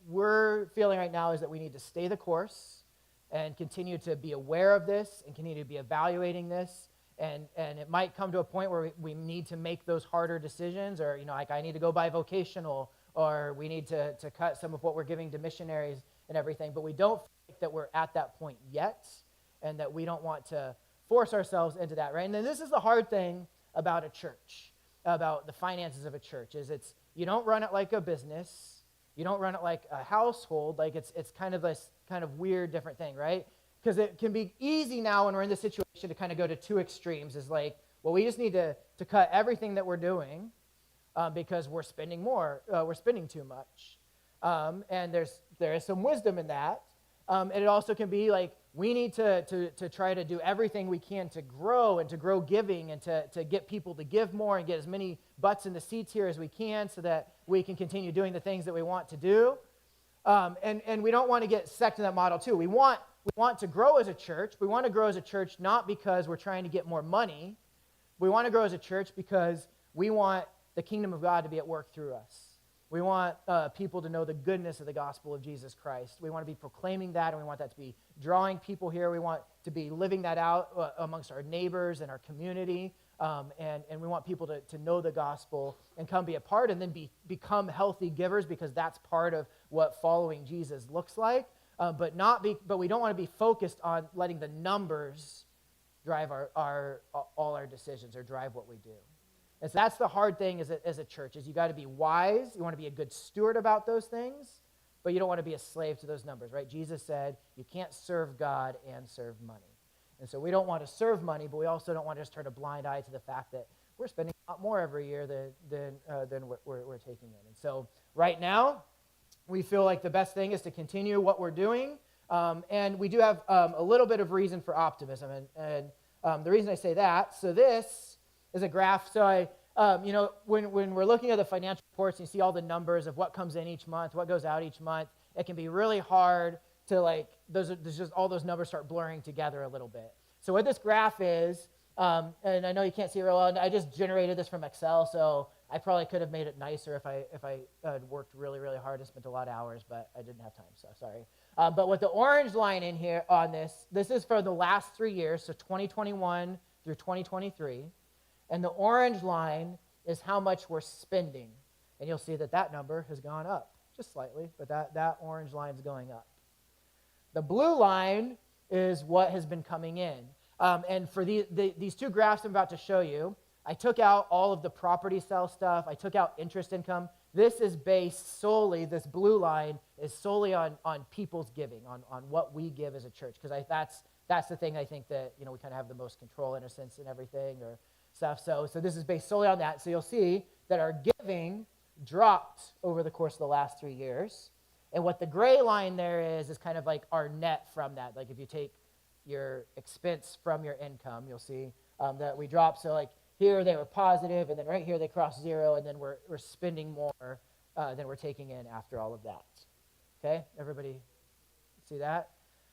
Speaker 3: we're feeling right now is that we need to stay the course and continue to be aware of this and continue to be evaluating this. And it might come to a point where we need to make those harder decisions, or like I need to go buy vocational, or we need to cut some of what we're giving to missionaries and everything. But we don't think that we're at that point yet, and that we don't want to force ourselves into that, right? And then this is the hard thing about a church, about the finances of a church, is you don't run it like a business. You don't run it like a household. Like it's kind of this kind of weird, different thing, right? Because it can be easy now when we're in this situation to kind of go to two extremes. Is like, well, we just need to cut everything that we're doing because we're spending more. We're spending too much. And there is some wisdom in that. And it also can be like, we need to try to do everything we can to grow and to grow giving and to get people to give more and get as many butts in the seats here as we can so that we can continue doing the things that we want to do. And we don't want to get stuck to that model too. We want to grow as a church. We want to grow as a church not because we're trying to get more money. We want to grow as a church because we want the kingdom of God to be at work through us. We want people to know the goodness of the gospel of Jesus Christ. We want to be proclaiming that, and we want that to be drawing people here. We want to be living that out amongst our neighbors and our community, and we want people to know the gospel and come be a part and then become healthy givers, because that's part of what following Jesus looks like. But we don't want to be focused on letting the numbers drive all our decisions or drive what we do. And so that's the hard thing as a church, is you got to be wise. You want to be a good steward about those things, but you don't want to be a slave to those numbers, right? Jesus said you can't serve God and serve money. And so we don't want to serve money, but we also don't want to just turn a blind eye to the fact that we're spending a lot more every year than what we're taking in. And so right now, we feel like the best thing is to continue what we're doing. And we do have a little bit of reason for optimism. And the reason I say that, so this is a graph. So when we're looking at the financial reports and you see all the numbers of what comes in each month, what goes out each month, it can be really hard to just all those numbers start blurring together a little bit. So what this graph is, and I know you can't see it real well, I just generated this from Excel, so I probably could have made it nicer if I had worked really, really hard and spent a lot of hours, but I didn't have time, so sorry. But with the orange line in here on this is for the last 3 years, so 2021 through 2023. And the orange line is how much we're spending. And you'll see that number has gone up, just slightly, but that orange line is going up. The blue line is what has been coming in. And for these two graphs I'm about to show you, I took out all of the property sale stuff. I took out interest income. This is based solely, this blue line is solely on people's giving, on what we give as a church. Because that's the thing I think that we kind of have the most control, in a sense, in everything, or stuff. So this is based solely on that. So you'll see that our giving dropped over the course of the last 3 years. And what the gray line there is kind of like our net from that. Like if you take your expense from your income, you'll see that we dropped. So like here they were positive, and then right here they crossed zero, and then we're spending more than we're taking in after all of that. Okay, everybody see that?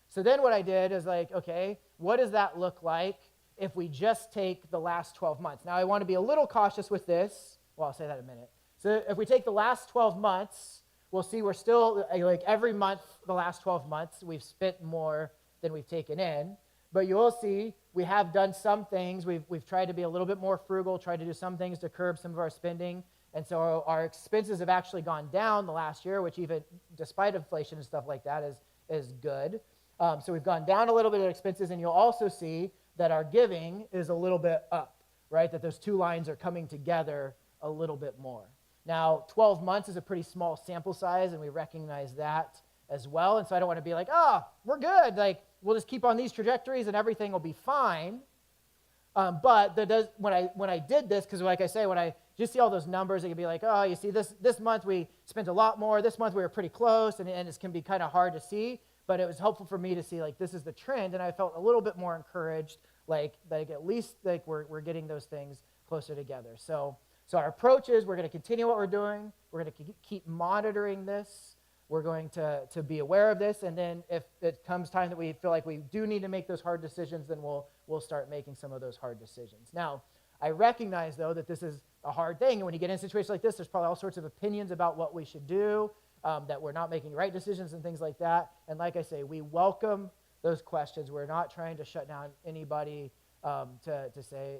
Speaker 3: So then what I did is like, okay, what does that look like if we just take the last 12 months? Now, I want to be a little cautious with this. Well, I'll say that in a minute. So if we take the last 12 months, we'll see we're still, like every month, the last 12 months, we've spent more than we've taken in. But you'll see we have done some things. We've tried to be a little bit more frugal, tried to do some things to curb some of our spending. And so our expenses have actually gone down the last year, which even despite inflation and stuff like that is good. So we've gone down a little bit of expenses, and you'll also see that our giving is a little bit up, right? That those two lines are coming together a little bit more. Now, 12 months is a pretty small sample size, and we recognize that as well. And so I don't want to be like, we're good. Like, we'll just keep on these trajectories and everything will be fine. But when I did this, because like I say, when I just see all those numbers, it can be like, oh, you see this month we spent a lot more. This month we were pretty close, and it can be kind of hard to see. But it was helpful for me to see like this is the trend, and I felt a little bit more encouraged, like at least like we're getting those things closer together. So our approach is we're going to continue what we're doing. We're going to keep monitoring this. We're going to be aware of this, and then if it comes time that we feel like we do need to make those hard decisions, then we'll start making some of those hard decisions. Now, I recognize, though, that this is a hard thing, and when you get in a situation like this, there's probably all sorts of opinions about what we should do, that we're not making right decisions and things like that. And like I say, we welcome those questions. We're not trying to shut down anybody to say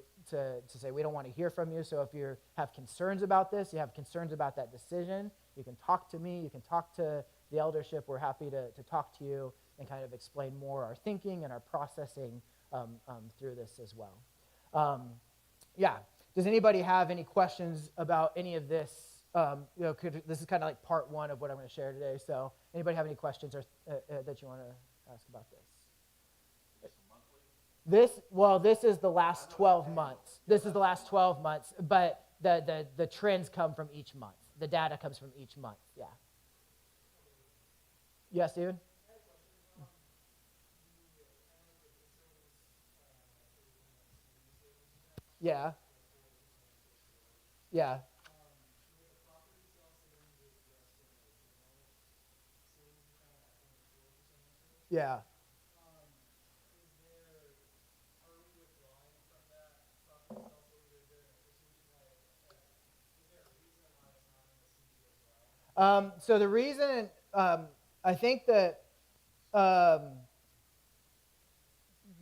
Speaker 3: we don't want to hear from you. So if you have concerns about this, you have concerns about that decision, you can talk to me, you can talk to the eldership. We're happy to talk to you and kind of explain more our thinking and our processing through this as well. Does anybody have any questions about any of this? This is kind of like part one of what I'm going to share today. So anybody have any questions or that you want to ask about this? This is the last 12 months. This is the last 12 months, but the trends come from each month. The data comes from each month, yeah. Yes, dude? Yeah. Yeah. Yeah. So the reason, I think that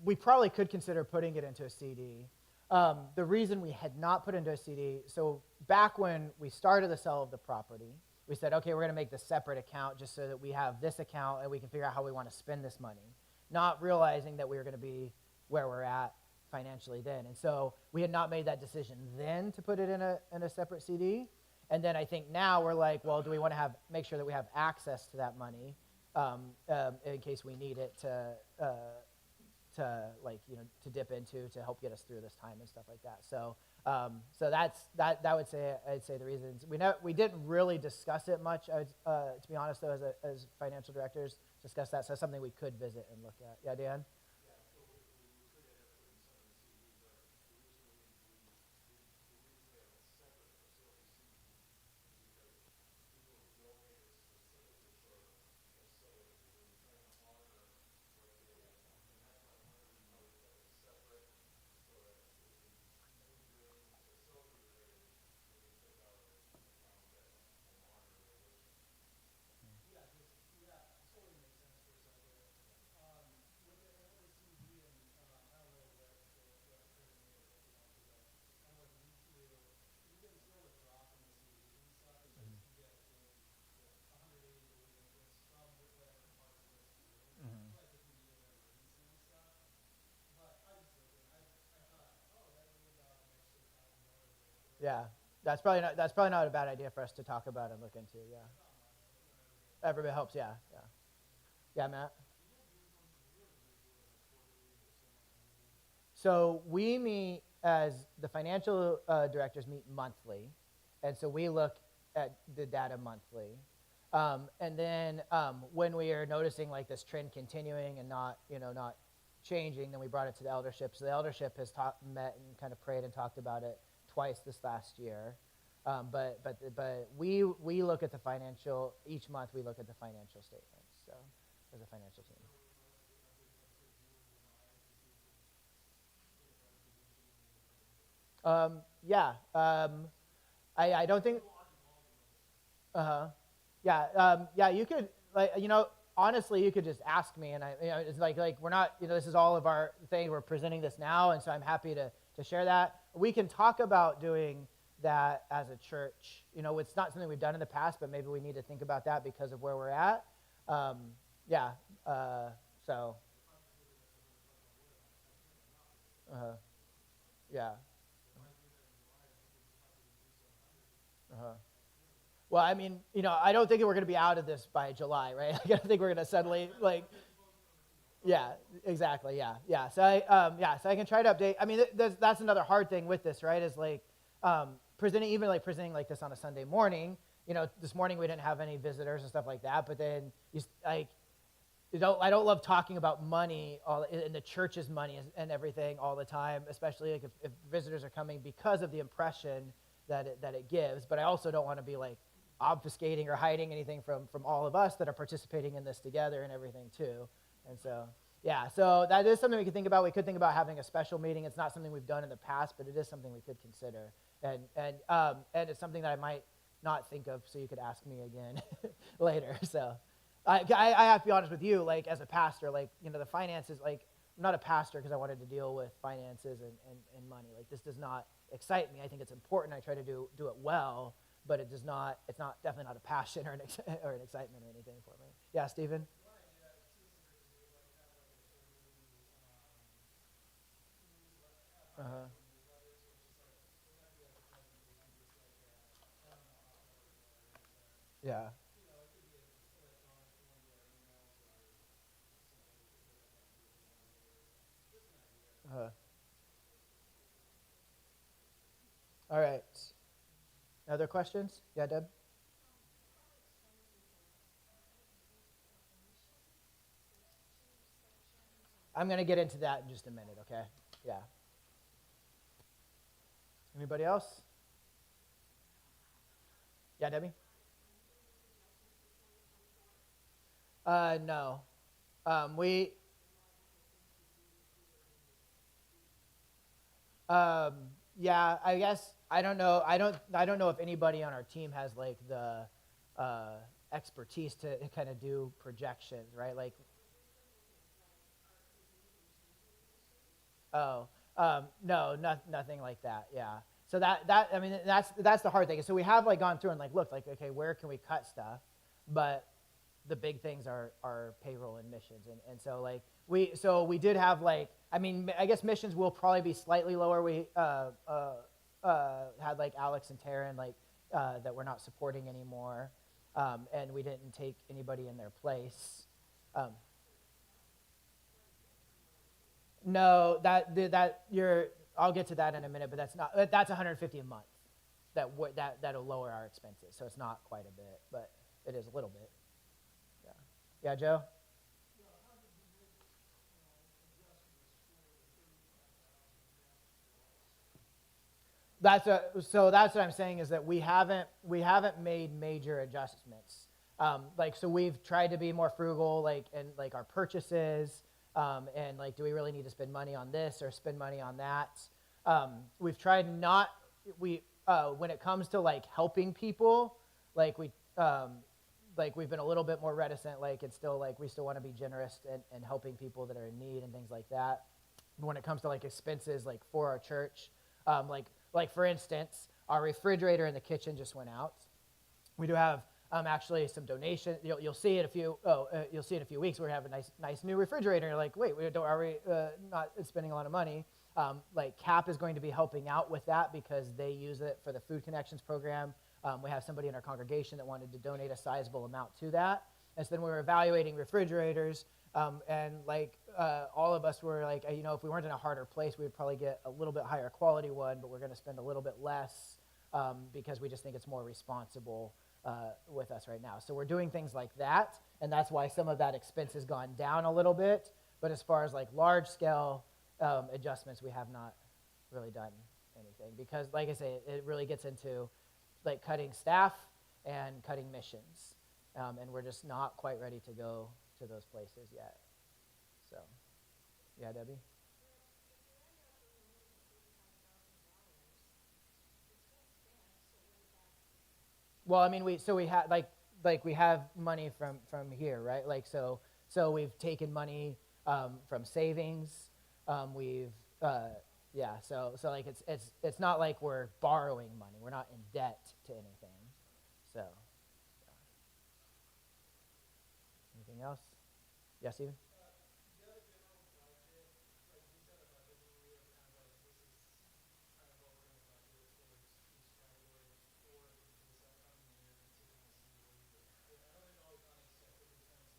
Speaker 3: we probably could consider putting it into a CD. The reason we had not put it into a CD, so back when we started the sale of the property, we said, okay, we're going to make this separate account just so that we have this account and we can figure out how we want to spend this money, not realizing that we were going to be where we're at financially then. And so we had not made that decision then to put it in a separate CD. And then I think now we're like, well, do we want to make sure that we have access to that money in case we need it to dip into to help get us through this time and stuff like that. So that would say I'd say the reasons we didn't really discuss it much. To be honest though, as financial directors, discuss that. So that's something we could visit and look at. Yeah, Dan. Yeah, that's probably not a bad idea for us to talk about and look into. Yeah, every bit helps. Yeah. Yeah, Matt. So we meet as the financial directors meet monthly, and so we look at the data monthly. And then when we are noticing like this trend continuing and not changing, then we brought it to the eldership. So the eldership has met and kind of prayed and talked about it twice this last year. But we look at the financial each month. We look at the financial statements. So as a financial team. I don't think. Uh-huh. Yeah, yeah, you could, like, honestly, you could just ask me, and it's like we're not, this is all of our thing. We're presenting this now, and so I'm happy to share that. We can talk about doing that as a church. It's not something we've done in the past, but maybe we need to think about that because of where we're at. Um, yeah, so, yeah. Uh-huh. Well, I mean, I don't think we're going to be out of this by July, right? I don't think we're going to suddenly, like, yeah, exactly. Yeah, yeah. So I can try to update. I mean, that's another hard thing with this, right? Is like presenting like this on a Sunday morning. This morning we didn't have any visitors and stuff like that. But then I don't love talking about money in the church's money and everything all the time, especially like if visitors are coming because of the impression that it gives. But I also don't want to be like obfuscating or hiding anything from all of us that are participating in this together and everything too. And so, yeah, so that is something we could think about. We could think about having a special meeting. It's not something we've done in the past, but it is something we could consider. And it's something that I might not think of, so you could ask me again later. So I have to be honest with you, like as a pastor, like, the finances, like I'm not a pastor because I wanted to deal with finances and money. Like this does not excite me. I think it's important. I try to do it well, but it's not definitely not a passion or an excitement or anything for me. Yeah, Stephen? Uh-huh. Yeah. Uh-huh. All right. Other questions? Yeah, Deb? I'm going to get into that in just a minute, okay? Yeah. Anybody else? Yeah, Debbie? No. We, um, yeah, I guess, I don't know. I don't know if anybody on our team has like the expertise to kind of do projections, right? Like, oh, no, nothing like that. Yeah. So I mean, that's the hard thing. So we have like gone through and like looked like, okay, where can we cut stuff? But the big things are payroll and missions, and so like we did have like, I mean, I guess missions will probably be slightly lower. We had like Alex and Taryn like that we're not supporting anymore, and we didn't take anybody in their place. Um, no, that you're. I'll get to that in a minute, but that's 150 a month. That'll lower our expenses, so it's not quite a bit, but it is a little bit. Yeah, yeah, Joe. So that's what I'm saying is that we haven't made major adjustments. Like so we've tried to be more frugal, like in like our purchases, and like do we really need to spend money on this or spend money on that? We've tried not we when it comes to like helping people, like we've been a little bit more reticent. Like it's still like we still want to be generous and helping people that are in need and things like that. When it comes to like expenses, like for our church, like for instance, our refrigerator in the kitchen just went out. We do have actually some donation. You'll see it you'll see in a few weeks. We have a nice new refrigerator. And you're like, wait, are we not spending a lot of money? Like CAP is going to be helping out with that because they use it for the Food Connections program. We have somebody in our congregation that wanted to donate a sizable amount to that. And so then we were evaluating refrigerators, and like all of us were like, if we weren't in a harder place, we would probably get a little bit higher quality one, but we're going to spend a little bit less because we just think it's more responsible with us right now. So we're doing things like that, and that's why some of that expense has gone down a little bit. But as far as like large scale adjustments, we have not really done anything because, like I say, it really gets into like cutting staff and cutting missions, and we're just not quite ready to go to those places yet. So, yeah, Debbie? Well, I mean, we had like we have money from here, right? Like so we've taken money from savings. We've yeah. So like it's not like we're borrowing money. We're not in debt to anything. So anything else? Yes, Stephen?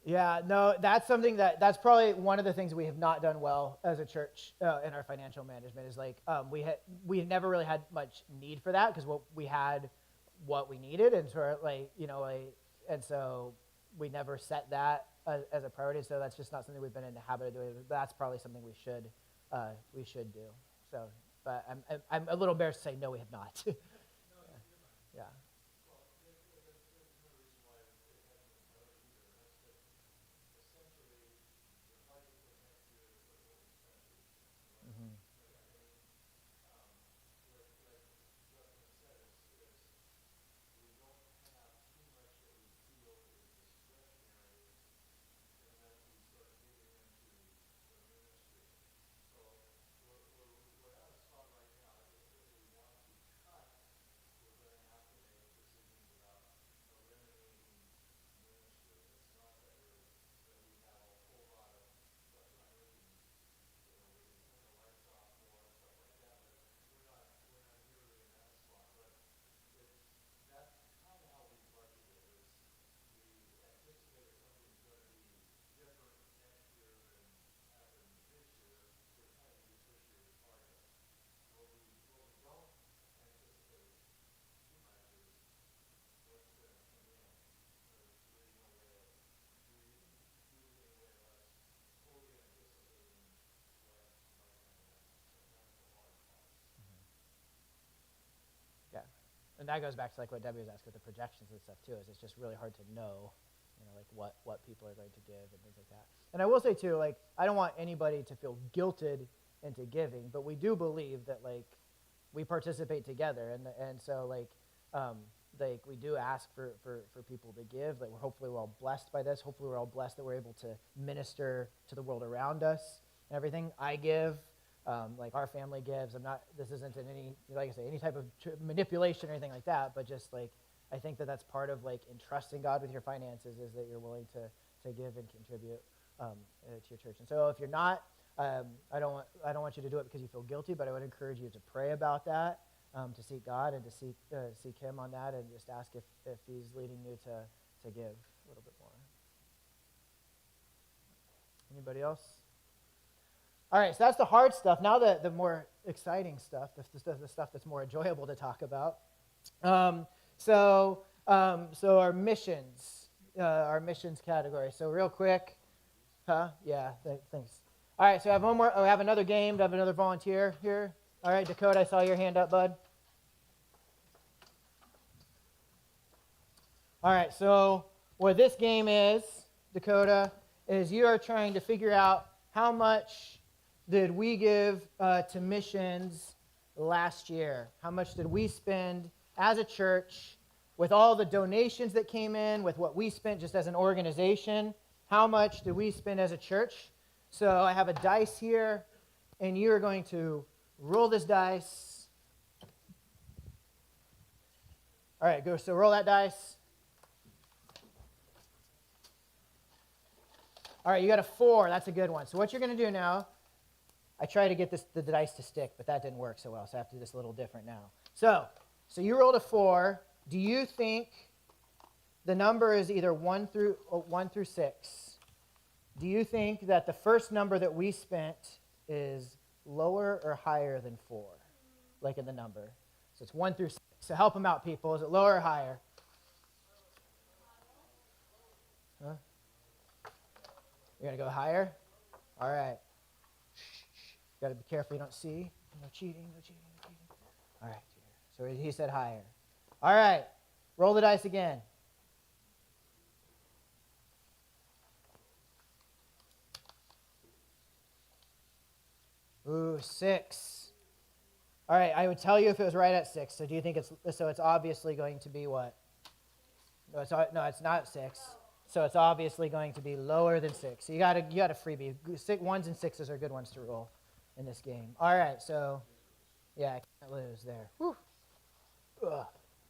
Speaker 3: Yeah, no, that's something that's probably one of the things we have not done well as a church in our financial management is like we never really had much need for that because we had what we needed and sort of and so we never set that as a priority. So that's just not something we've been in the habit of doing. That's probably something we should do. So, but I'm a little embarrassed to say no, we have not. Yeah. Mhm. Yeah, and that goes back to like what Debbie was asking with the projections and stuff too. Is it's just really hard to know, like what people are going to give and things like that. And I will say too, like I don't want anybody to feel guilted into giving, but we do believe that like we participate together, and so like we do ask for people to give. Like hopefully we're all blessed by this. Hopefully we're all blessed that we're able to minister to the world around us and everything. I give. Like our family gives. This isn't in any, like I say, any type of manipulation or anything like that, but just like, I think that that's part of like entrusting God with your finances is that you're willing to give and contribute to your church. And so if you're not, I don't want you to do it because you feel guilty, but I would encourage you to pray about that, to seek God and to seek Him on that, and just ask if He's leading you to give a little bit more. Anybody else? All right, so that's the hard stuff. Now the more exciting stuff, the stuff that's more enjoyable to talk about. So our missions category. So real quick, yeah, thanks. All right, so I have one more. Oh, I have another game. Do I have another volunteer here? All right, Dakota, I saw your hand up, bud. All right, so what this game is, Dakota, is you are trying to figure out how much did we give to missions last year? How much did we spend as a church with all the donations that came in, with what we spent just as an organization? How much did we spend as a church? So I have a dice here, and you are going to roll this dice. All right, go. So roll that dice. All right, you got a 4. That's a good one. So what you're going to do now, I tried to get the dice to stick, but that didn't work so well, so I have to do this a little different now. So you rolled a 4. Do you think the number is either 1 through 6? Do you think that the first number that we spent is lower or higher than 4, like in the number? So it's 1 through 6. So help them out, people. Is it lower or higher? Huh? You're going to go higher? All right. Got to be careful you don't see. No cheating, no cheating, no cheating. All right. So he said higher. All right. Roll the dice again. Ooh, 6. All right. I would tell you if it was right at 6. So do you think it's obviously going to be what? No, it's not 6. So it's obviously going to be lower than 6. So you got a freebie. 1s and 6s are good ones to roll in this game. All right, so yeah, I can't lose there. Whew. Ugh.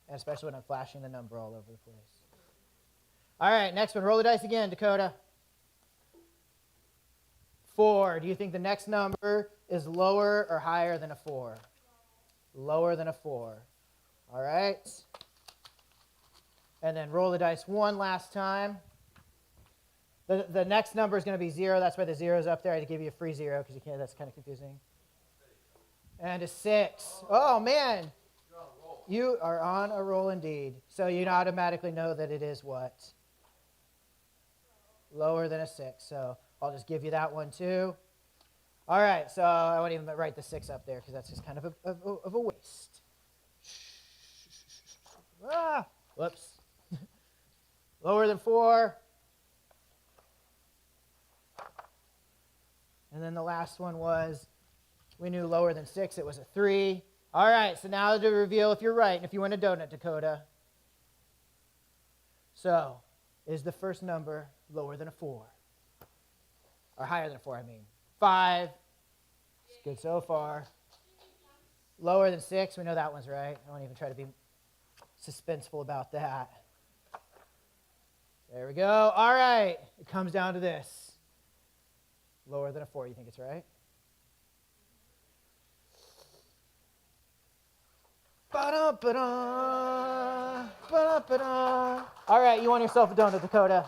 Speaker 3: And especially when I'm flashing the number all over the place. All right, next one. Roll the dice again, Dakota. 4. Do you think the next number is lower or higher than a 4? Lower than a 4. All right. And then roll the dice one last time. The next number is going to be 0. That's why the 0 is up there. I had to give you a free 0 because you can't. That's kind of confusing. And a 6. Oh, man. You are on a roll indeed. So you automatically know that it is what? Lower than a 6. So I'll just give you that one too. All right. So I won't even write the 6 up there because that's just kind of a waste. Whoops. Lower than 4. And then the last one was, we knew lower than 6, it was a 3. All right, so now to reveal if you're right and if you win a donut, Dakota. So, is the first number lower than a 4? Or higher than a 4, I mean. 5. It's good so far. Lower than 6, we know that one's right. I won't even try to be suspenseful about that. There we go. All right, it comes down to this. Lower than a 4, you think it's right? Ba-da-ba-da, ba-da-ba-da. All right, you want yourself a donut, Dakota.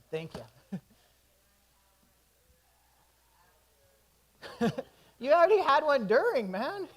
Speaker 3: Thank you. You already had one during, man.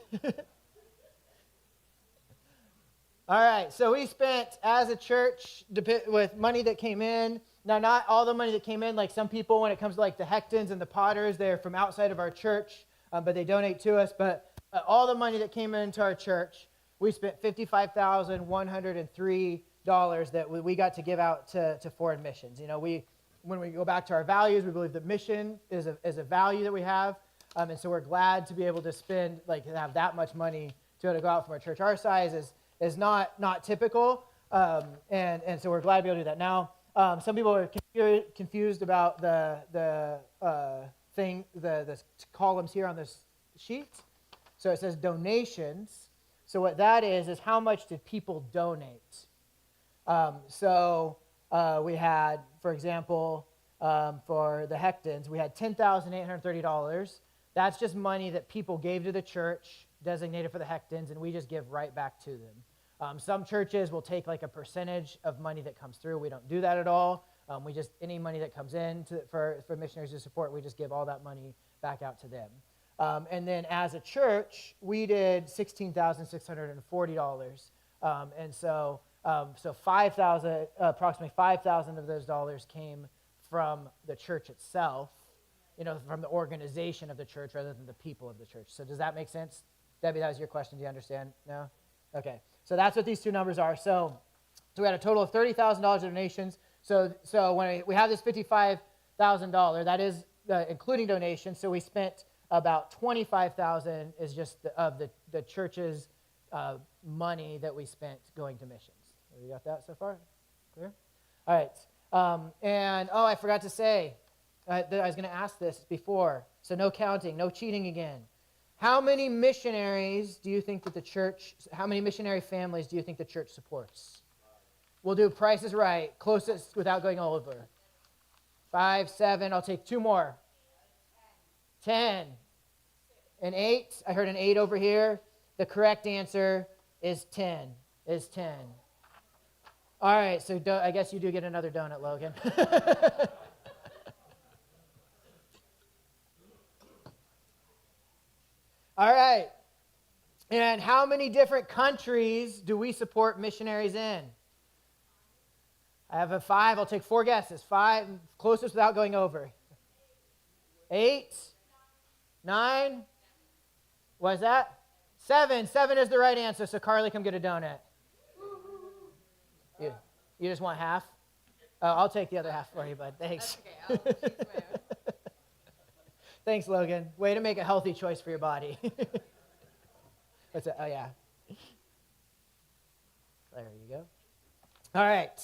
Speaker 3: All right, so we spent, as a church, with money that came in. Now, not all the money that came in, like some people, when it comes to like the Hectons and the Potters, they're from outside of our church, but they donate to us. But all the money that came into our church, we spent $55,103 that we got to give out to foreign missions. You know, when we go back to our values, we believe that mission is a value that we have. And so we're glad to be able to spend, have that much money to be able to go out from our church. Our size is not typical, and so we're glad to be able to do that. Now, some people are confused about the columns here on this sheet. So it says donations. So what that is how much did people donate? We had, for example, for the Hectons, we had $10,830. That's just money that people gave to the church, designated for the Hectons, and we just give right back to them. Some churches will take like a percentage of money that comes through. We don't do that at all. We just, any money that comes in for missionaries to support, we just give all that money back out to them. And then as a church, we did $16,640. So approximately 5,000 of those dollars came from the church itself, from the organization of the church rather than the people of the church. So does that make sense? Debbie, that was your question. Do you understand? No? Okay. So that's what these two numbers are. So we had a total of $30,000 of donations. So when we have this $55,000, that is including donations. So we spent about $25,000 is just of the church's money that we spent going to missions. You got that so far? Clear? All right. I forgot to say, I was going to ask this before. So no counting, no cheating again. How many missionaries do you think that how many missionary families do you think the church supports? We'll do Price is Right, closest without going all over. 5, 7, I'll take 2 more. 10. An 8, I heard an 8 over here. The correct answer is 10, All right, so I guess you do get another donut, Logan. All right. And how many different countries do we support missionaries in? I have a 5. I'll take 4 guesses. 5, closest without going over. 8, 9. What is that? 7. 7 is the right answer. So Carly, come get a donut. You just want half? Oh, I'll take the other half for you, bud. Thanks.
Speaker 4: That's okay. I'll choose my own.
Speaker 3: Thanks, Logan. Way to make a healthy choice for your body. Oh, yeah. There you go. All right.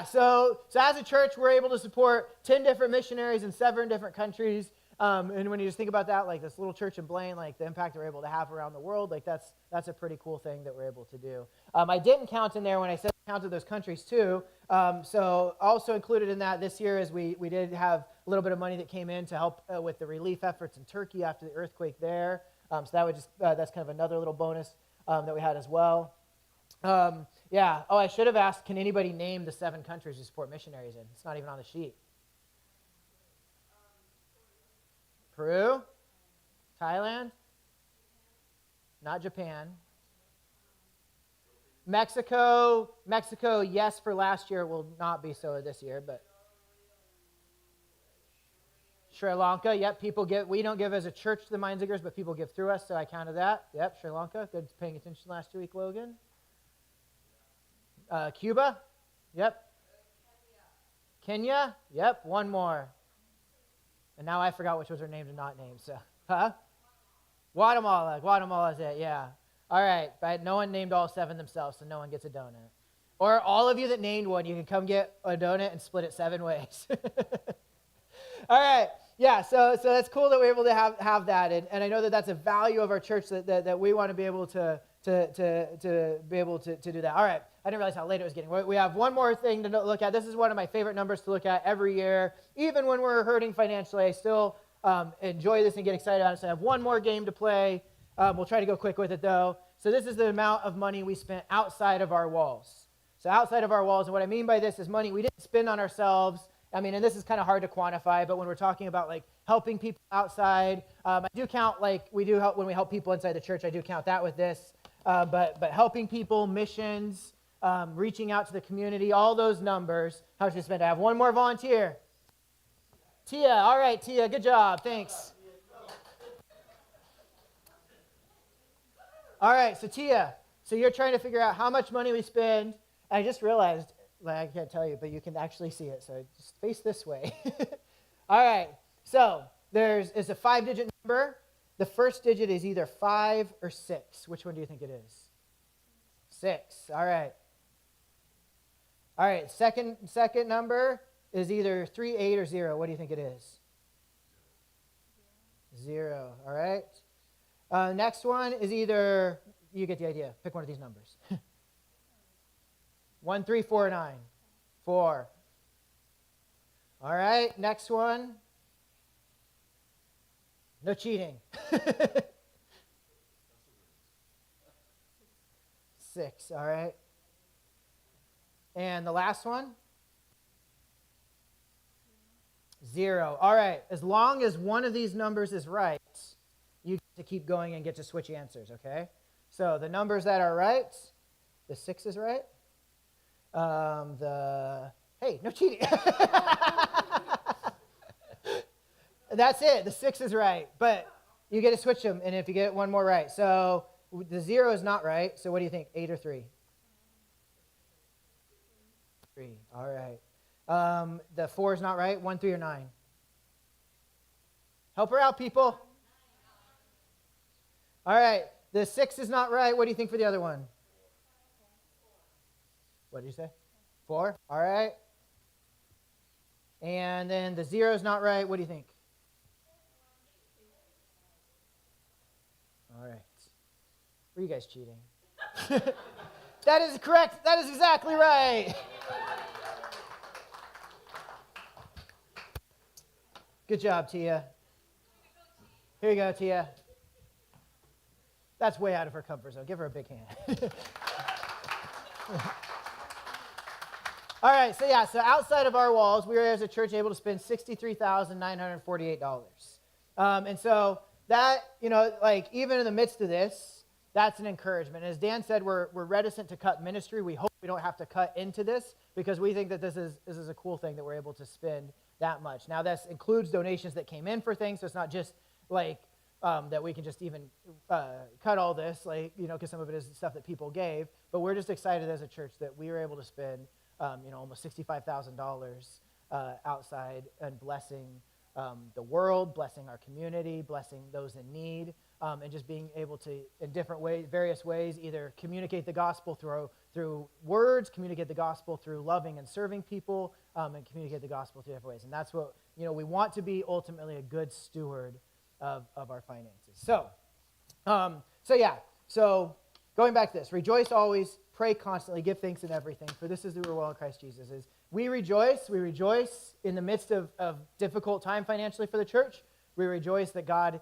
Speaker 3: So as a church, we're able to support 10 different missionaries in 7 different countries. And when you just think about that, like this little church in Blaine, like the impact we're able to have around the world, like that's a pretty cool thing that we're able to do. I didn't count in there when I said counted those countries too. So also included in that this year is we did have a little bit of money that came in to help with the relief efforts in Turkey after the earthquake there. So that would that's kind of another little bonus that we had as well. I should have asked, can anybody name the 7 countries you support missionaries in? It's not even on the sheet. Peru? Thailand? Not Japan. Mexico, yes, for last year, will not be so this year, but Sri Lanka, yep, we don't give as a church to the Mind Ziggers, but people give through us, so I counted that. Yep, Sri Lanka, good paying attention last week, Logan. Cuba, yep. Kenya, yep, one more. And now I forgot which was her named and not named, so, Guatemala's it, yeah. All right, but no one named all 7 themselves, so no one gets a donut. Or all of you that named one, you can come get a donut and split it 7 ways. All right, so that's cool that we're able to have that, and I know that that's a value of our church that we want to be able to be able to do that. All right, I didn't realize how late it was getting. We have one more thing to look at. This is one of my favorite numbers to look at every year. Even when we're hurting financially, I still enjoy this and get excited about it. So I have one more game to play. We'll try to go quick with it, though. So this is the amount of money we spent outside of our walls. So outside of our walls, and what I mean by this is money we didn't spend on ourselves. I mean, and this is kind of hard to quantify, but when we're talking about like helping people outside, I do count like we do help when we help people inside the church. I do count that with this. But helping people, missions, reaching out to the community, all those numbers. How much you spend? I have one more volunteer. Tia, all right, Tia, good job, thanks. All right, so Tia, so you're trying to figure out how much money we spend. I just realized, like I can't tell you, but you can actually see it, so just face this way. All right, so it's a 5-digit number. The first digit is either 5 or 6. Which one do you think it is? 6. All right. All right. Second number is either 3, 8, or 0. What do you think it is? 0. All right. Next one is either, you get the idea. Pick one of these numbers. 1, 3, 4, 9. 4. All right. Next one. No cheating. 6, all right. And the last one? 0. All right. As long as one of these numbers is right, you get to keep going and get to switch answers, okay? So the numbers that are right, the 6 is right. Hey, no cheating. That's it. The 6 is right, but you get to switch them, and if you get one more right. So the 0 is not right, so what do you think, 8 or 3? 3, all right. The 4 is not right, 1, 3, or 9? Help her out, people. All right, the 6 is not right. What do you think for the other one? What did you say? 4, all right. And then the 0 is not right. What do you think? All right. Were you guys cheating? That is correct. That is exactly right. Good job, Tia. Here you go, Tia. That's way out of her comfort zone. Give her a big hand. All right, so outside of our walls, we were as a church able to spend $63,948. And so that, like even in the midst of this, that's an encouragement. As Dan said, we're reticent to cut ministry. We hope we don't have to cut into this because we think that this is a cool thing that we're able to spend that much. Now, this includes donations that came in for things, so it's not just like that we can just even cut all this, like, because some of it is stuff that people gave. But we're just excited as a church that we were able to spend almost $65,000 outside and blessing the world, blessing our community, blessing those in need. and just being able to, in different ways, various ways, either communicate the gospel through words, communicate the gospel through loving and serving people, and communicate the gospel through different ways. And that's what, we want to be ultimately a good steward of our finances. So going back to this, rejoice always, pray constantly, give thanks in everything, for this is the reward of Christ Jesus. We rejoice in the midst of difficult time financially for the church. We rejoice that God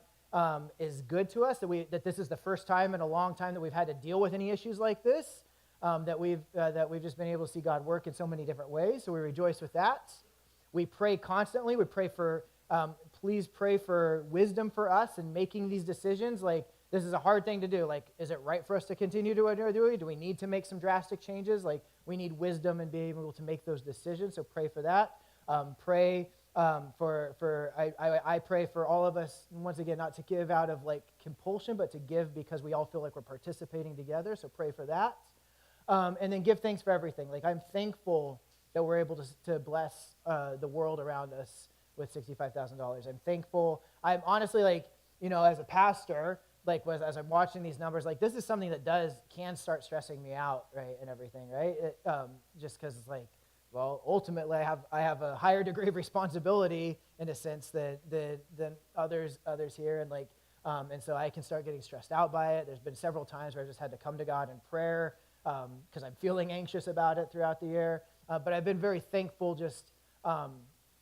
Speaker 3: is good to us, that this is the first time in a long time that we've had to deal with any issues like this, that we've just been able to see God work in so many different ways. So we rejoice with that. We pray constantly. We pray for, please pray for wisdom for us in making these decisions. Like, this is a hard thing to do. Like, is it right for us to continue to do it? Do we need to make some drastic changes? Like, we need wisdom and being able to make those decisions. So pray for that. Pray I pray for all of us, once again, not to give out of like compulsion, but to give because we all feel like we're participating together. So pray for that. And then give thanks for everything. Like, I'm thankful that we're able to bless the world around us with $65,000. I'm thankful. I'm honestly, like, as a pastor, like, as I'm watching these numbers, like, this is something that can start stressing me out, right, and everything, right? Just because it's like, well, ultimately, I have a higher degree of responsibility in a sense than others here, and like, and so I can start getting stressed out by it. There's been several times where I just had to come to God in prayer because I'm feeling anxious about it throughout the year. But I've been very thankful just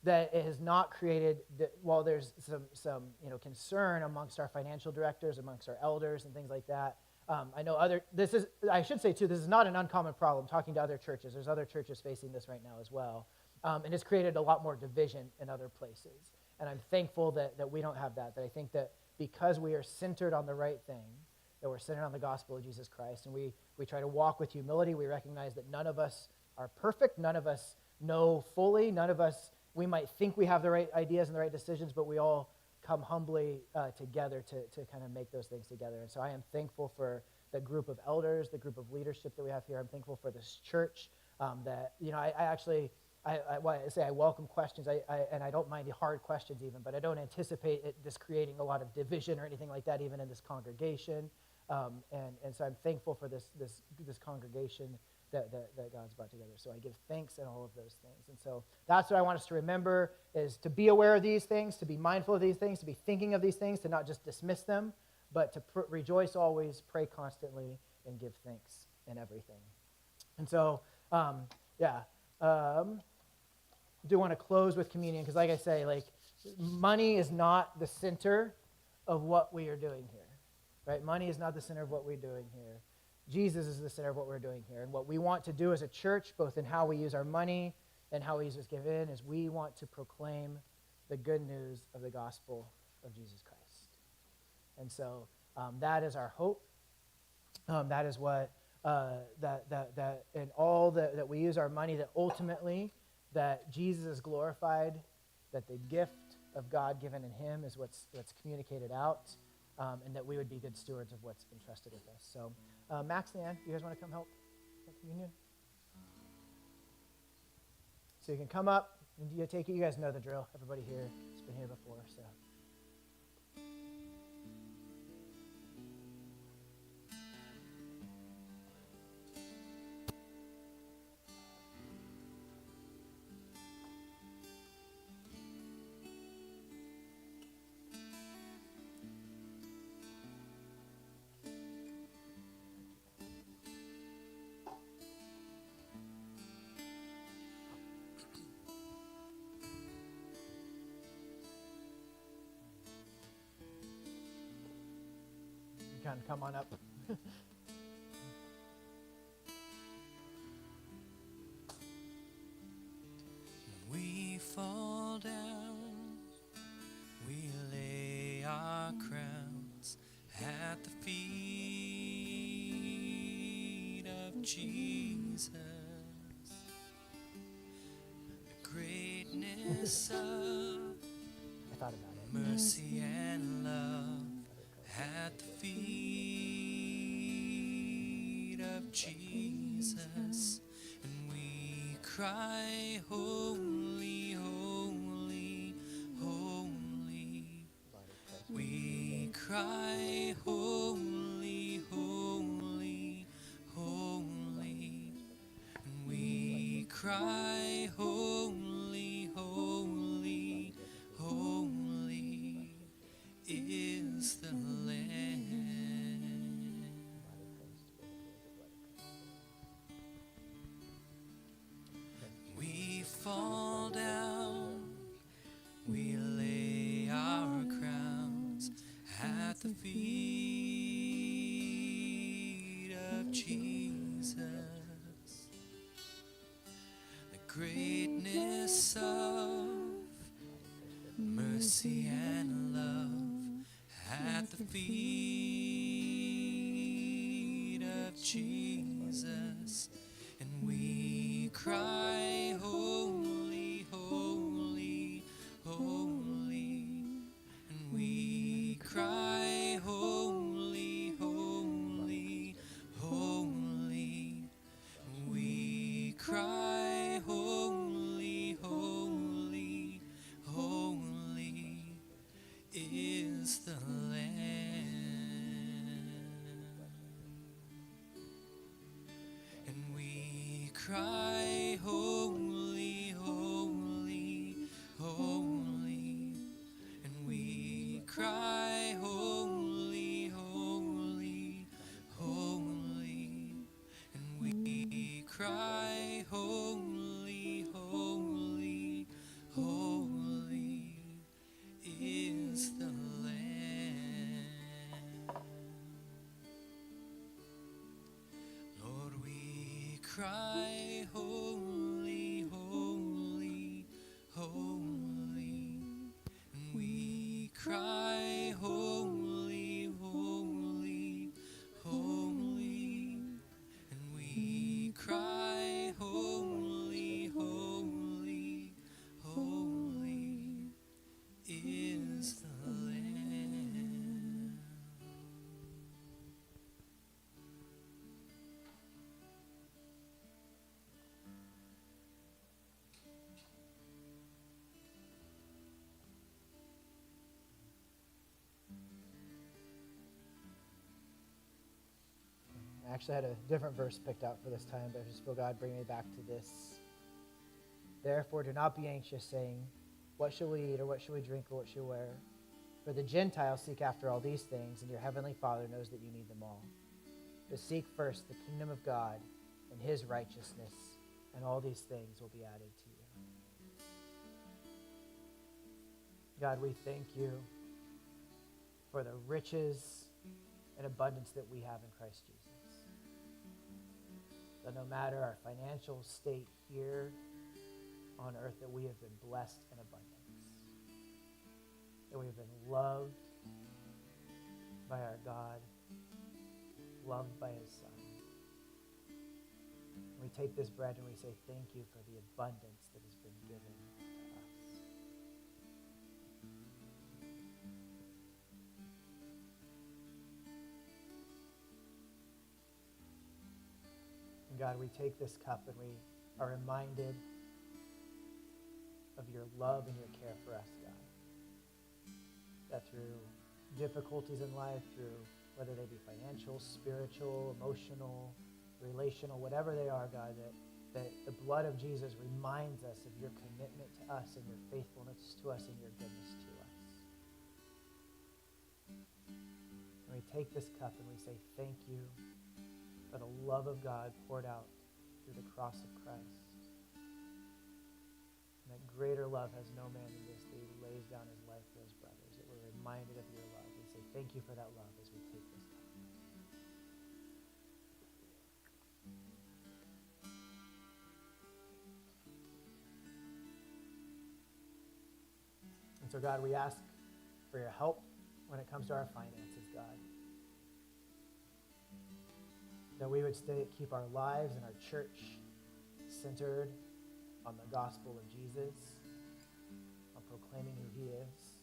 Speaker 3: that it has not created, while there's some concern amongst our financial directors, amongst our elders and things like that. I know I should say too, this is not an uncommon problem talking to other churches. There's other churches facing this right now as well. And it's created a lot more division in other places. And I'm thankful that we don't have that I think that because we are centered on the right thing, that we're centered on the gospel of Jesus Christ, and we try to walk with humility. We recognize that none of us are perfect. None of us know fully. None of us, we might think we have the right ideas and the right decisions, but we all come humbly together to kind of make those things together. And so I am thankful for the group of elders, the group of leadership that we have here. I'm thankful for this church that, I welcome questions, and I don't mind the hard questions even, but I don't anticipate this creating a lot of division or anything like that even in this congregation. And so I'm thankful for this congregation that God's brought together. So I give thanks in all of those things. And so that's what I want us to remember, is to be aware of these things, to be mindful of these things, to be thinking of these things, to not just dismiss them, but to rejoice always, pray constantly, and give thanks in everything. And so, I do want to close with communion, because like I say, like, money is not the center of what we are doing here, right? Money is not the center of what we're doing here. Jesus is the center of what we're doing here. And what we want to do as a church, both in how we use our money and how we use give in, is we want to proclaim the good news of the gospel of Jesus Christ. And so that is our hope. That is what, that in all that we use our money, that ultimately that Jesus is glorified, that the gift of God given in him is what's communicated out, and that we would be good stewards of what's entrusted with us. So Max and Ann, you guys want to come help at communion? So you can come up and you take it. You guys know the drill. Everybody here has been here before, so. Come on up.
Speaker 1: We fall down, we lay our crowns at the feet of Jesus. The greatness of
Speaker 3: I thought about it.
Speaker 1: mercy and love at the feet of Jesus, and we cry, holy, holy, holy. We cry, cry, holy, holy, holy is the Lamb. We fall down, we lay our crowns at the feet of Jesus. The greatness of mercy and love at the feet of Jesus. And we cry, holy, holy, holy. And we cry, holy, holy, holy. We cry, holy, holy, holy is the Lamb. And we cry, holy, holy, holy. And we cry, holy, holy, holy. And we cry, holy, holy, holy is the Lamb. Lord, we cry, holy, holy, holy. And we cry, holy, holy, holy. And we cry, holy, holy, holy is the Lamb.
Speaker 3: I actually had a different verse picked out for this time, but I just feel God bring me back to this. Therefore, do not be anxious, saying, what shall we eat, or what shall we drink, or what shall we wear? For the Gentiles seek after all these things, and your heavenly Father knows that you need them all. But seek first the kingdom of God and his righteousness, and all these things will be added to you. God, we thank you for the riches and abundance that we have in Christ Jesus. That no matter our financial state here on earth, that we have been blessed in abundance. That we have been loved by our God, loved by his Son. We take this bread and we say thank you for the abundance that has been given to us. And God, we take this cup and we are reminded of your love and your care for us, God. That through difficulties in life, through whether they be financial, spiritual, emotional, relational, whatever they are, God, that the blood of Jesus reminds us of your commitment to us and your faithfulness to us and your goodness to us. And we take this cup and we say thank you for the love of God poured out through the cross of Christ. And that greater love has no man than this, that he lays down his life for his brothers. That we're reminded of your love. We say thank you for that love as we take this cup. And so, God, we ask for your help when it comes to our finances, God. That we would keep our lives and our church centered on the gospel of Jesus, on proclaiming who he is.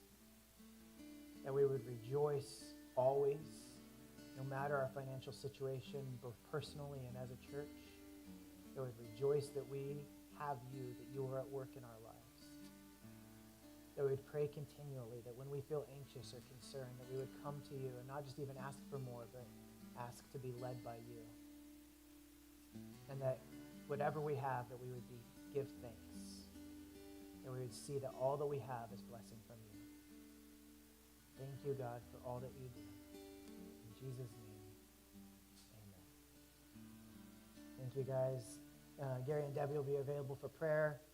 Speaker 3: That we would rejoice always, no matter our financial situation, both personally and as a church. That we would rejoice that we have you, that you are at work in our lives. That we would pray continually, that when we feel anxious or concerned, that we would come to you and not just even ask for more, but ask to be led by you. And that whatever we have, that we would give thanks. That we would see that all that we have is blessing from you. Thank you, God, for all that you do. In Jesus' name, amen. Thank you, guys. Gary and Debbie will be available for prayer.